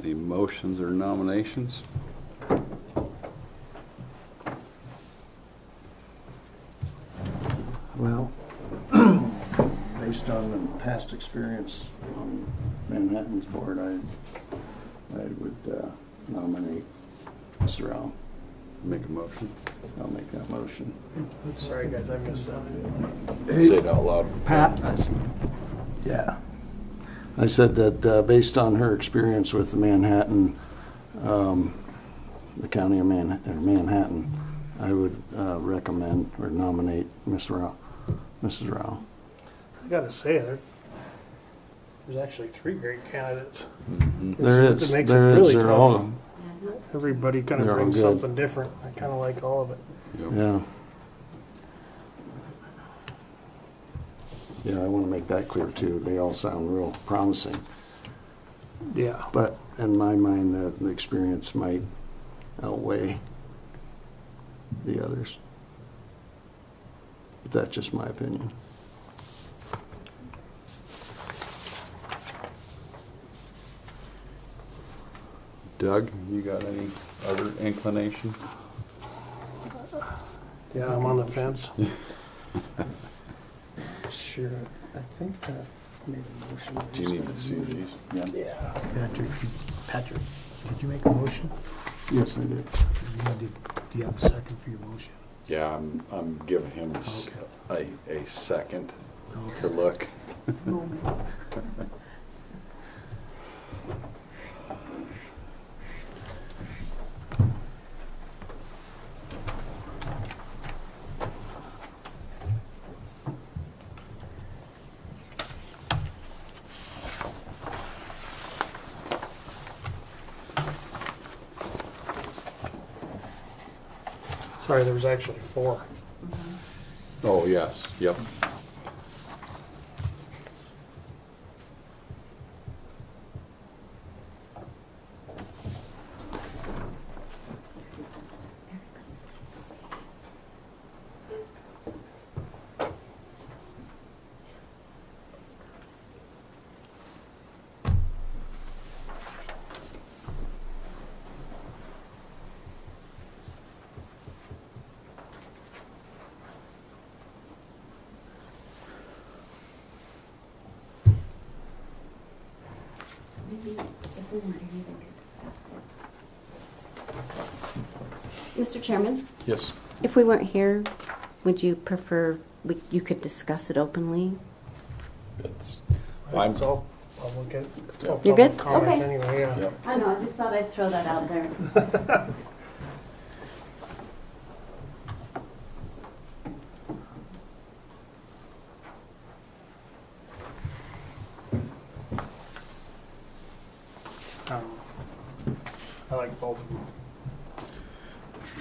Any motions or nominations? Well, based on past experience on Manhattan's board, I would nominate Mr. Rao. Make a motion. I'll make that motion. Sorry, guys, I missed that. Say it out loud. Pat? Yeah. I said that based on her experience with Manhattan, the county of Manhattan, I would recommend or nominate Mrs. Rao. I gotta say, there's actually 3 great candidates. There is. It makes There it is. really They're tough. all, Everybody kind of They're all brings good. something different. I kind of like all of it. Yep. yeah. Yeah, I want to make that clear too. They all sound real promising. Yeah. But in my mind, the experience might outweigh the others. But that's just my opinion. Doug, you got any other inclination? Yeah, I'm on the fence. Sure, I think I made a motion. Do you need to see these? Yeah. Patrick, did you make a motion? Yes, I did. Do you have a second for your motion? Yeah, I'm giving him a second to look. Sorry, there was actually 4. Oh, yes, yep. Maybe if we weren't here, they could discuss it. Mr. Chairman, Yes. if we weren't here, would you prefer you could discuss it openly? I'm, So I'll look at. You're good? Comment Okay. anyway, yeah. yep. I know, I just thought I'd throw that out there. I like both of them.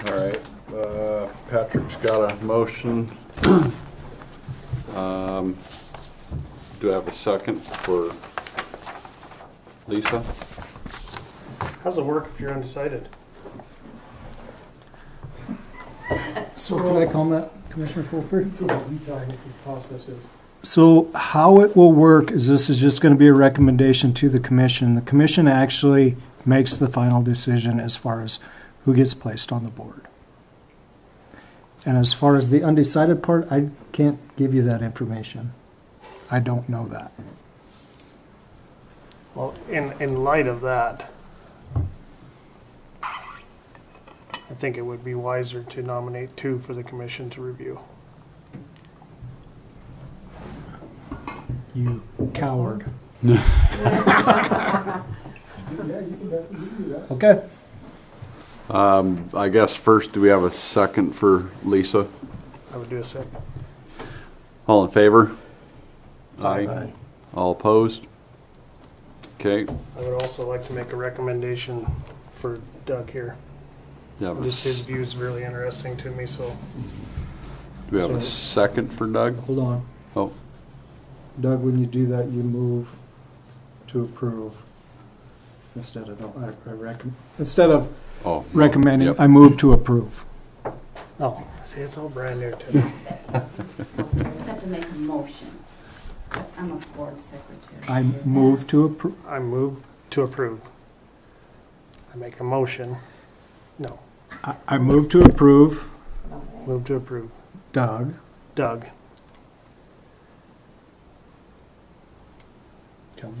All right, Patrick's got a motion. Do I have a second for Lisa? How's it work if you're undecided? So could I comment, Commissioner Fulford? Could you tell what the process is? So how it will work is this is just going to be a recommendation to the commission. The commission actually makes the final decision as far as who gets placed on the board. And as far as the undecided part, I can't give you that information. I don't know that. Well, in light of that, I think it would be wiser to nominate 2 for the commission to review. You coward. Yeah, you can definitely do that. Okay. I guess first, do we have a second for Lisa? I would do a second. All in favor? Aye. All opposed? Okay. I would also like to make a recommendation for Doug here. Do Just his view is really interesting to me, so we have a second for Doug? Hold on. Oh, Doug, when you do that, you move to approve instead of oh. recommending. Yep. I move to approve. oh, see, it's all brand new to me. You have to make a motion. I'm a board secretary. I move to approve. I move to approve. I make a motion. No, I move to approve. move to approve. Doug. Doug.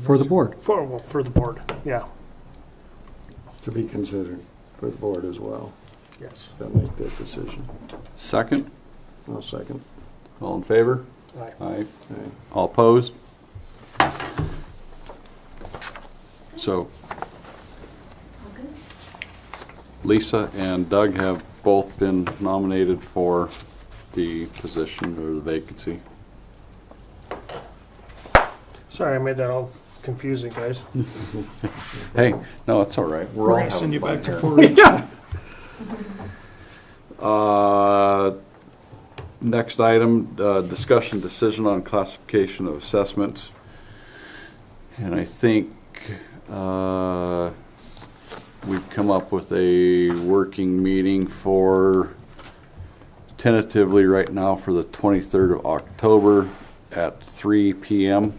For the board. For the board, yeah, To be considered for the board as well. yes. They'll make that decision. Second? I'll second. All in favor? Aye. Aye. Aye. All opposed? So Lisa and Doug have both been nominated for the position or the vacancy. Sorry, I made that all confusing, guys. Hey, no, it's all right. We're all We'll send having you back fun to here. 4-H. Next item, discussion decision on classification of assessments. And I think we've come up with a working meeting for tentatively right now for the 23rd of October at 3 p.m.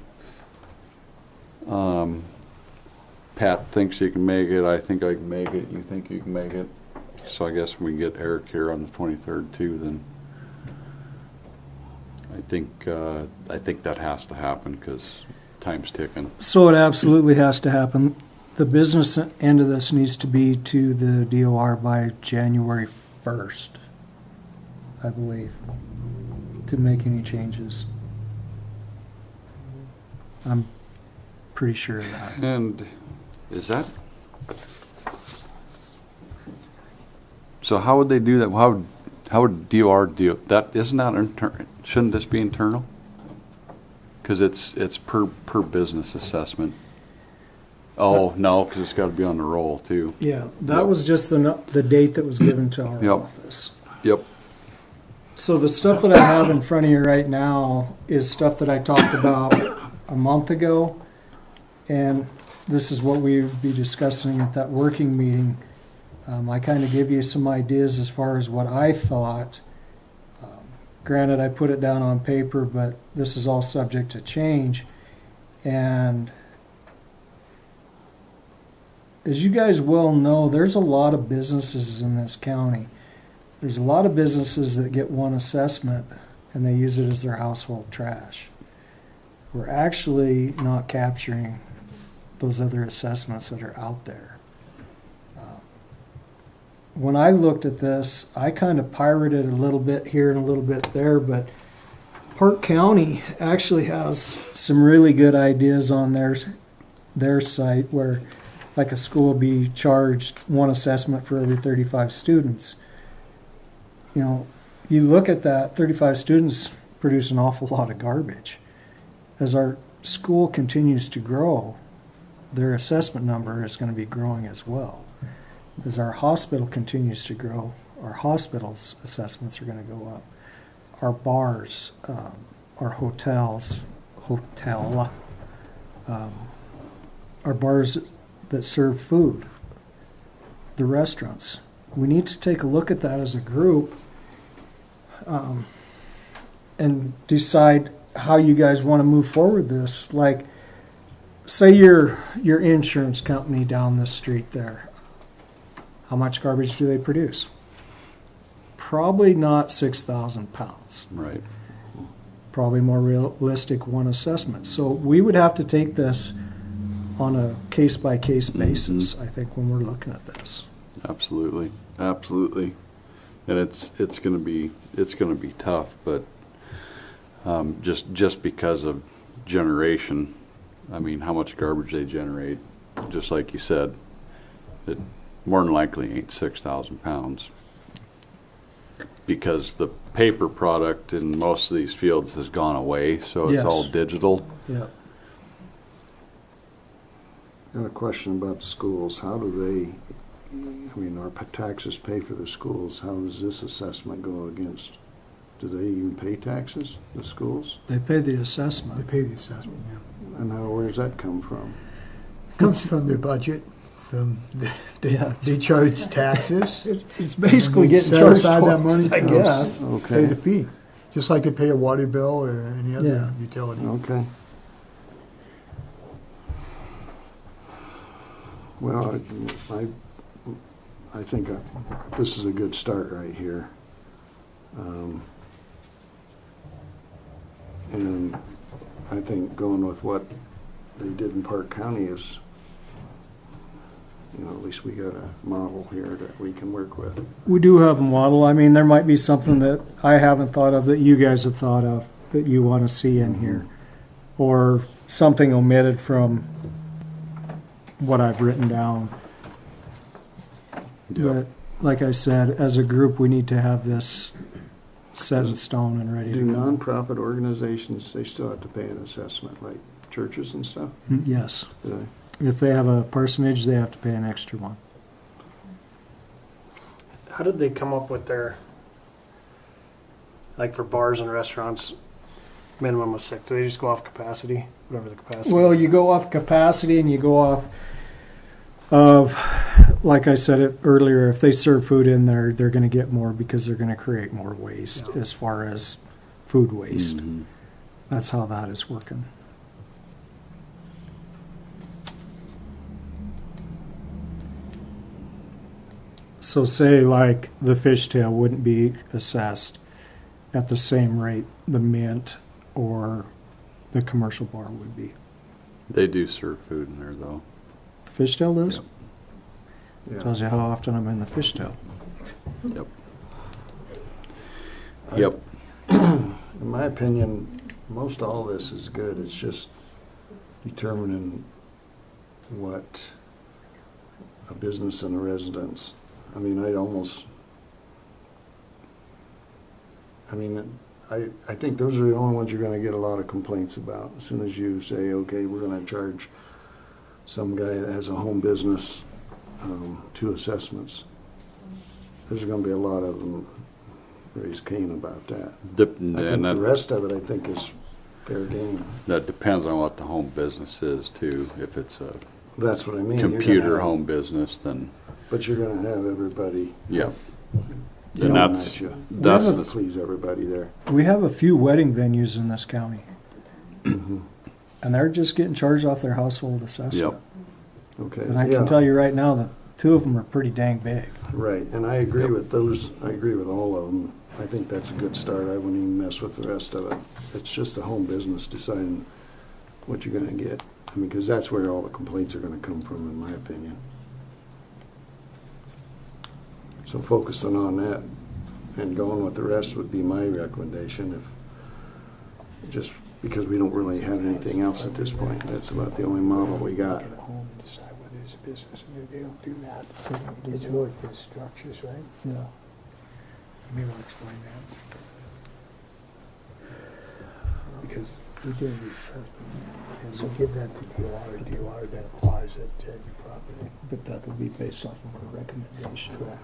Pat thinks he can make it. I think I can make it. You think you can make it? So I guess we can get Eric here on the 23rd too. Then I think that has to happen because time's ticking. So it absolutely has to happen. The business end of this needs to be to the DOR by January 1st, I believe, to make any changes. I'm pretty sure of that. And is that? So how would they do that? How would DOR do that? Isn't that internal? Shouldn't this be internal? Because it's per business assessment. Oh no, because it's got to be on the roll too. Yeah, that was just the date that was given to our Yep. office. Yep. So the stuff that I have in front of you right now is stuff that I talked about a month ago. And this is what we would be discussing at that working meeting. I kind of give you some ideas as far as what I thought. Granted, I put it down on paper, but this is all subject to change. And as you guys well know, there's a lot of businesses in this county. There's a lot of businesses that get one assessment and they use it as their household trash. We're actually not capturing those other assessments that are out there. When I looked at this, I kind of pirated a little bit here and a little bit there, but Park County actually has some really good ideas on their site where, like, a school will be charged one assessment for every 35 students. You know, you look at that, 35 students produce an awful lot of garbage. As our school continues to grow, their assessment number is going to be growing as well. As our hospital continues to grow, our hospital's assessments are going to go up. Our bars, our hotels, our bars that serve food, the restaurants. We need to take a look at that as a group and decide how you guys want to move forward this. Like, say your insurance company down the street there. How much garbage do they produce? Probably not 6,000 pounds. Right. Probably more realistic one assessment. So we would have to take this on a case-by-case basis, I think, when we're looking at this. Absolutely. Absolutely. And it's going to be tough, but just because of generation, I mean, how much garbage they generate, just like you said, it more than likely ain't 6,000 pounds, because the paper product in most of these fields has gone away, so it's Yes. all digital. Yeah. Got a question about schools. How do they, I mean, our taxes pay for the schools. How does this assessment go against? Do they even pay taxes, the schools? They pay the They assessment. pay the assessment, yeah. And where's that come from? Comes from their budget, from, Yeah. they charge taxes. It's basically They getting set charged aside that twice, money I for guess. Pay Okay, the fee, just like they pay a water bill or any Yeah. other utility. okay. Well, I think this is a good start right here. And I think going with what they did in Park County is, you know, at least we got a model here that we can work with. We do have a model. I mean, there might be something that I haven't thought of that you guys have thought of that you want to see in here, or something omitted from what I've written down. But like I said, as a group, we need to have this set in stone and ready to Do go. nonprofit organizations, they still have to pay an assessment, like churches and stuff? Yes. Do If they have a parsonage, they have to pay an extra one. How did they come up with their, like, for bars and restaurants, minimum of 6? Do they just go off capacity, whatever the capacity? Well, you go off capacity and you go off of, like I said it earlier, if they serve food in there, they're going to get more because they're going to create more waste Yeah. as far as food waste. Mhm. That's how that is working. So say like the fishtail wouldn't be assessed at the same rate the mint or the commercial bar would be. They do serve food in there, though. The fishtail does? Yep. Yeah. Tells you how often I'm in the fishtail. Yep. Yep. In my opinion, most all this is good. It's just determining what a business and a residence. I mean, I think those are the only ones you're gonna get a lot of complaints about. As soon as you say, okay, we're gonna charge some guy that has a home business 2 assessments, there's gonna be a lot of them raise Cain about that. I And think the that, rest of it, I think, is fair game. that depends on what the home business is too. If it's a That's what I mean. You're gonna computer have- home business, then, But you're gonna have everybody yeah. yelling And that's, at you. that's To the, please everybody there. We have a few wedding venues in this county, Mm-hmm. and they're just getting charged off their household assessment. Yep. Okay. And I yeah. can tell you right now that 2 of them are pretty dang big. Right, and I agree with those, I agree with all of them. I think that's a good start. I wouldn't even mess with the rest of it. It's just a home business deciding what you're gonna get. I mean, because that's where all the complaints are gonna come from, in my opinion. So focusing on that and going with the rest would be my recommendation, if, just because we don't really have anything else at this point. That's about the only model we got. Get home and decide whether it's a business, and if they don't do that, it's really for the structures, right? Yeah. You may want to explain that. Because we did the assessment, and we give that to DOR then applies it to every property. But that will be based off of a recommendation. Correct.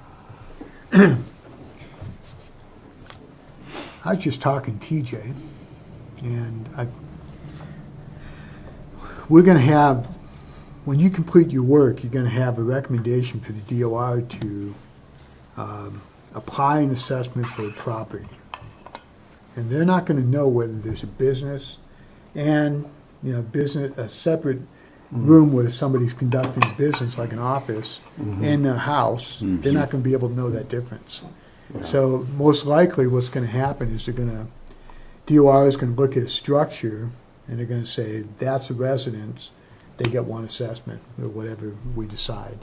I was just talking to TJ, and we're gonna have, when you complete your work, you're gonna have a recommendation for the DOR to apply an assessment for a property. And they're not gonna know whether there's a business and, a separate room where somebody's conducting business, like an office, in their house. They're not gonna be able to know that difference. So most likely what's gonna happen is DOR is gonna look at a structure and they're gonna say, that's a residence, they get one assessment, or whatever we decide.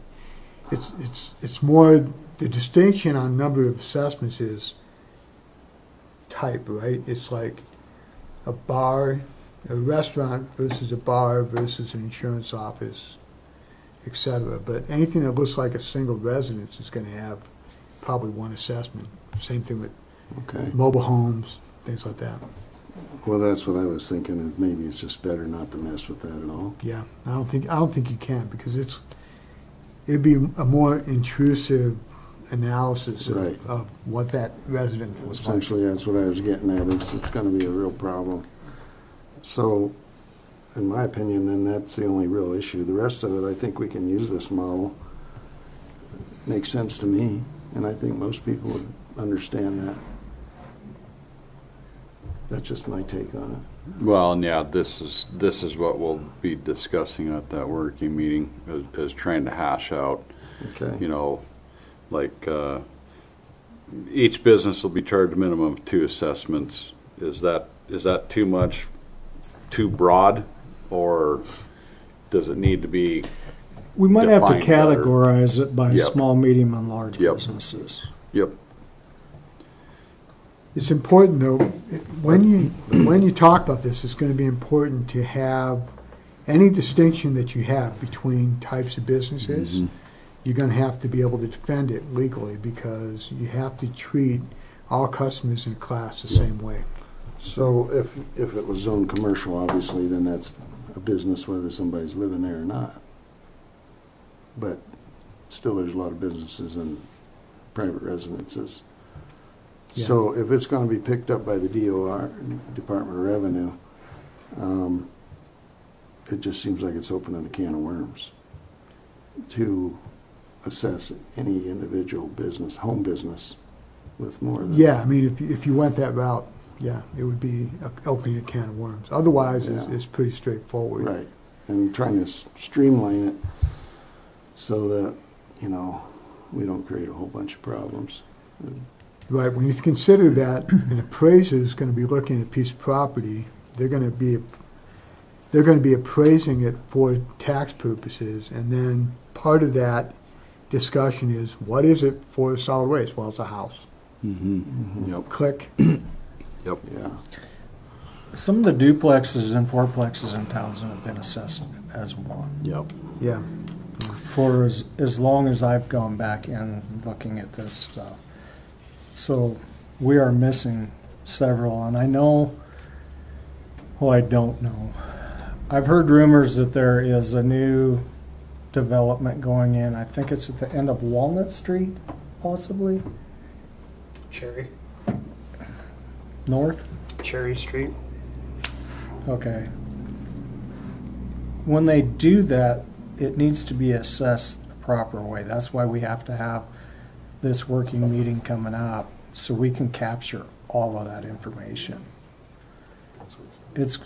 It's more, the distinction on number of assessments is type, right? It's like a bar, a restaurant versus a bar versus an insurance office, et cetera. But anything that looks like a single residence is gonna have probably one assessment. Same thing with Okay. mobile homes, things like that. Well, that's what I was thinking, and maybe it's just better not to mess with that at all. Yeah, I don't think you can, because it'd be a more intrusive analysis Right. of what that resident was like. Essentially, that's what I was getting at, it's gonna be a real problem. So, in my opinion, then that's the only real issue. The rest of it, I think we can use this model. Makes sense to me, and I think most people would understand that. That's just my take on well, and yeah, this is what we'll be discussing at that working meeting, is trying to hash out, it. Okay. like, each business will be charged a minimum of 2 assessments. Is that too much, too broad, or does it need to be? We might have to Defined better. categorize it by Yep. small, medium, and large Yep. businesses. Yep. It's important, though, when you talk about this, it's gonna be important to have any distinction that you have between types of businesses. You're gonna have to be able to defend it legally, because you have to treat all customers in a class the same way. So if it was zoned commercial, obviously, then that's a business whether somebody's living there or not. But still, there's a lot of businesses and private residences. Yeah. So if it's gonna be picked up by the DOR, Department of Revenue, it just seems like it's opening a can of worms to assess any individual business, home business, with more than. Yeah, I mean, if you went that route, yeah, it would be opening a can of worms. Otherwise, Yeah. it's pretty straightforward. Right, and trying to streamline it so that, we don't create a whole bunch of problems. Right, when you consider that an appraiser is gonna be looking at a piece of property, they're gonna be appraising it for tax purposes, and then part of that discussion is, what is it for solid waste? Well, it's a house. Yep. Click. Yep. Yeah, Some of the duplexes and fourplexes in Townsend have been assessed as one. Yep. Yeah. For as long as I've gone back and looking at this stuff. So we are missing several, and I know, well, I don't know. I've heard rumors that there is a new development going in. I think it's at the end of Walnut Street, possibly. Cherry. North? Cherry Street. Okay. When they do that, it needs to be assessed the proper way. That's why we have to have this working meeting coming up, so we can capture all of that information. It's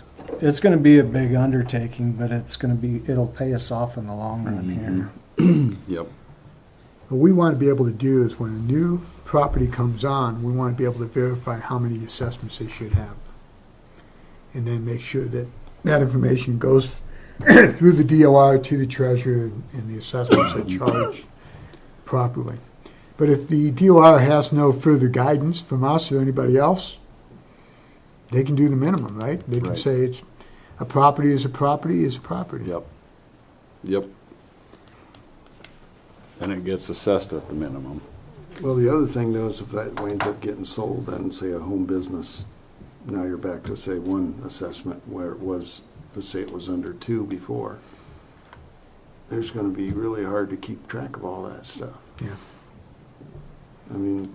gonna be a big undertaking, but it'll pay us off in the long run here. Yep. What we want to be able to do is when a new property comes on, we want to be able to verify how many assessments they should have. And then make sure that that information goes through the DOR to the treasurer and the assessments are charged properly. But if the DOR has no further guidance from us or anybody else, they can do the minimum, right? They can Right. say it's a property is a property is a property. Yep. Yep. And it gets assessed at the minimum. Well, the other thing though is if that winds up getting sold, then say a home business, now you're back to say one assessment where it was, let's say it was under 2 before. There's gonna be really hard to keep track of all that stuff. Yeah. I mean,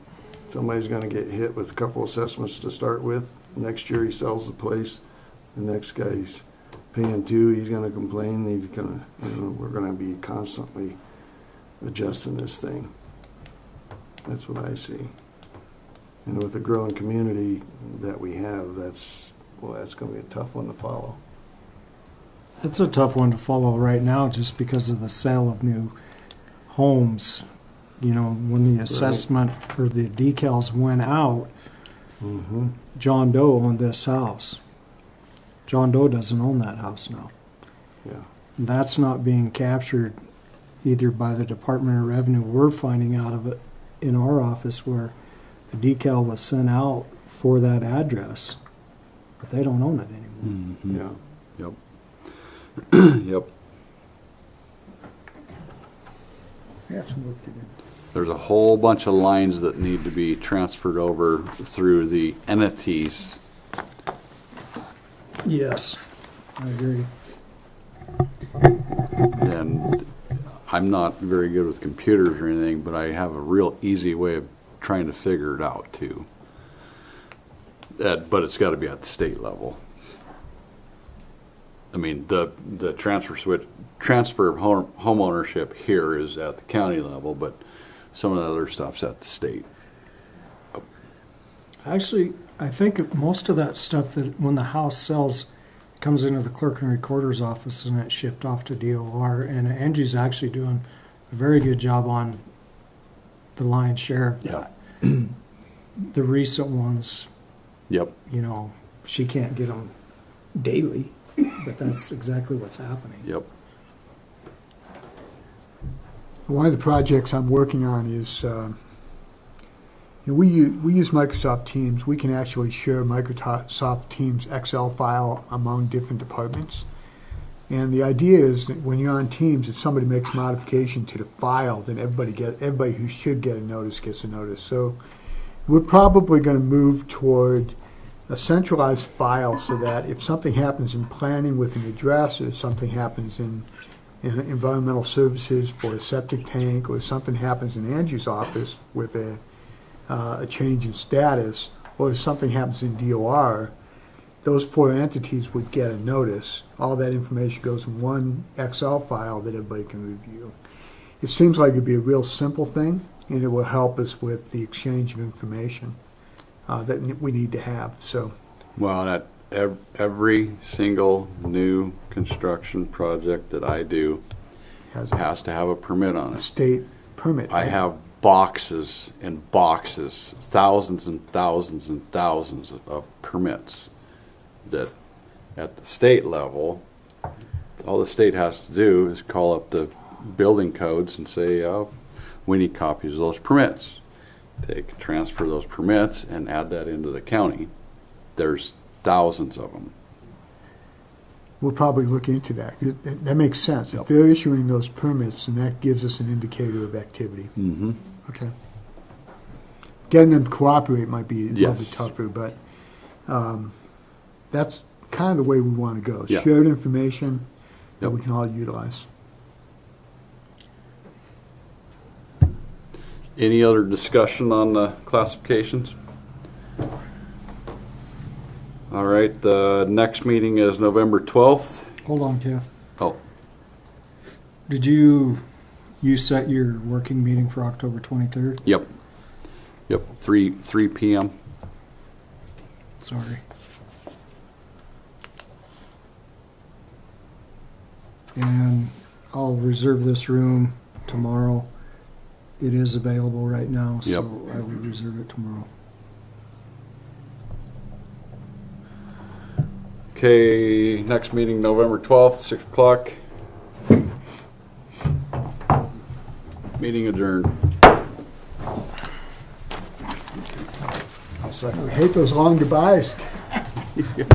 somebody's gonna get hit with a couple assessments to start with. Next year he sells the place, the next guy's paying 2, he's gonna complain, he's gonna, we're gonna be constantly adjusting this thing. That's what I see. And with the growing community that we have, that's gonna be a tough one to follow. It's a tough one to follow right now just because of the sale of new homes. You know, when the assessment or the decals went out, Mm-hmm. John Doe owned this house. John Doe doesn't own that house now. Yeah. That's not being captured either by the Department of Revenue. We're finding out of it in our office where the decal was sent out for that address, but they don't own it anymore. Yeah. Yep. Yep. We have some work to do. There's a whole bunch of lines that need to be transferred over through the entities. Yes, I agree. And I'm not very good with computers or anything, but I have a real easy way of trying to figure it out too. But it's got to be at the state level. I mean, the transfer of home ownership here is at the county level, but some of the other stuff's at the state. Actually, I think most of that stuff that when the house sells comes into the clerk and recorder's office and it's shipped off to DOR. And Angie's actually doing a very good job on the lion's share of that. The recent ones, Yep. you know, she can't get them daily, but that's exactly what's happening. Yep. One of the projects I'm working on is, we use Microsoft Teams. We can actually share Microsoft Teams Excel file among different departments. And the idea is that when you're on Teams, if somebody makes modification to the file, then everybody who should get a notice gets a notice. So we're probably going to move toward a centralized file so that if something happens in planning with an address or something happens in environmental services for a septic tank or something happens in Angie's office with a change in status or if something happens in DOR, those 4 entities would get a notice. All that information goes in one Excel file that everybody can review. It seems like it'd be a real simple thing, and it will help us with the exchange of information that we need to have. So, Well, every single new construction project that I do has to have a permit on a it. state permit. I have boxes and boxes, thousands and thousands and thousands of permits that at the state level, all the state has to do is call up the building codes and say, oh, we need copies of those permits. They can transfer those permits and add that into the county. There's thousands of them. We'll probably look into that. That makes sense. Yep. If they're issuing those permits, then that gives us an indicator of activity. Mm-hmm. Okay. Getting them to cooperate might be a little bit Yes. tougher, but that's kind of the way we want to go. Yeah. Shared information that Yep. we can all utilize. Any other discussion on the classifications? All right, the next meeting is November 12th. Hold on, Kev. Oh, Did you set your working meeting for October 23rd? yep. Yep, 3 p.m. Sorry. And I'll reserve this room tomorrow. It is available right now, so Yep. I will reserve it tomorrow. Okay, next meeting November 12th, 6 o'clock. Meeting adjourned. I hate those long goodbyes.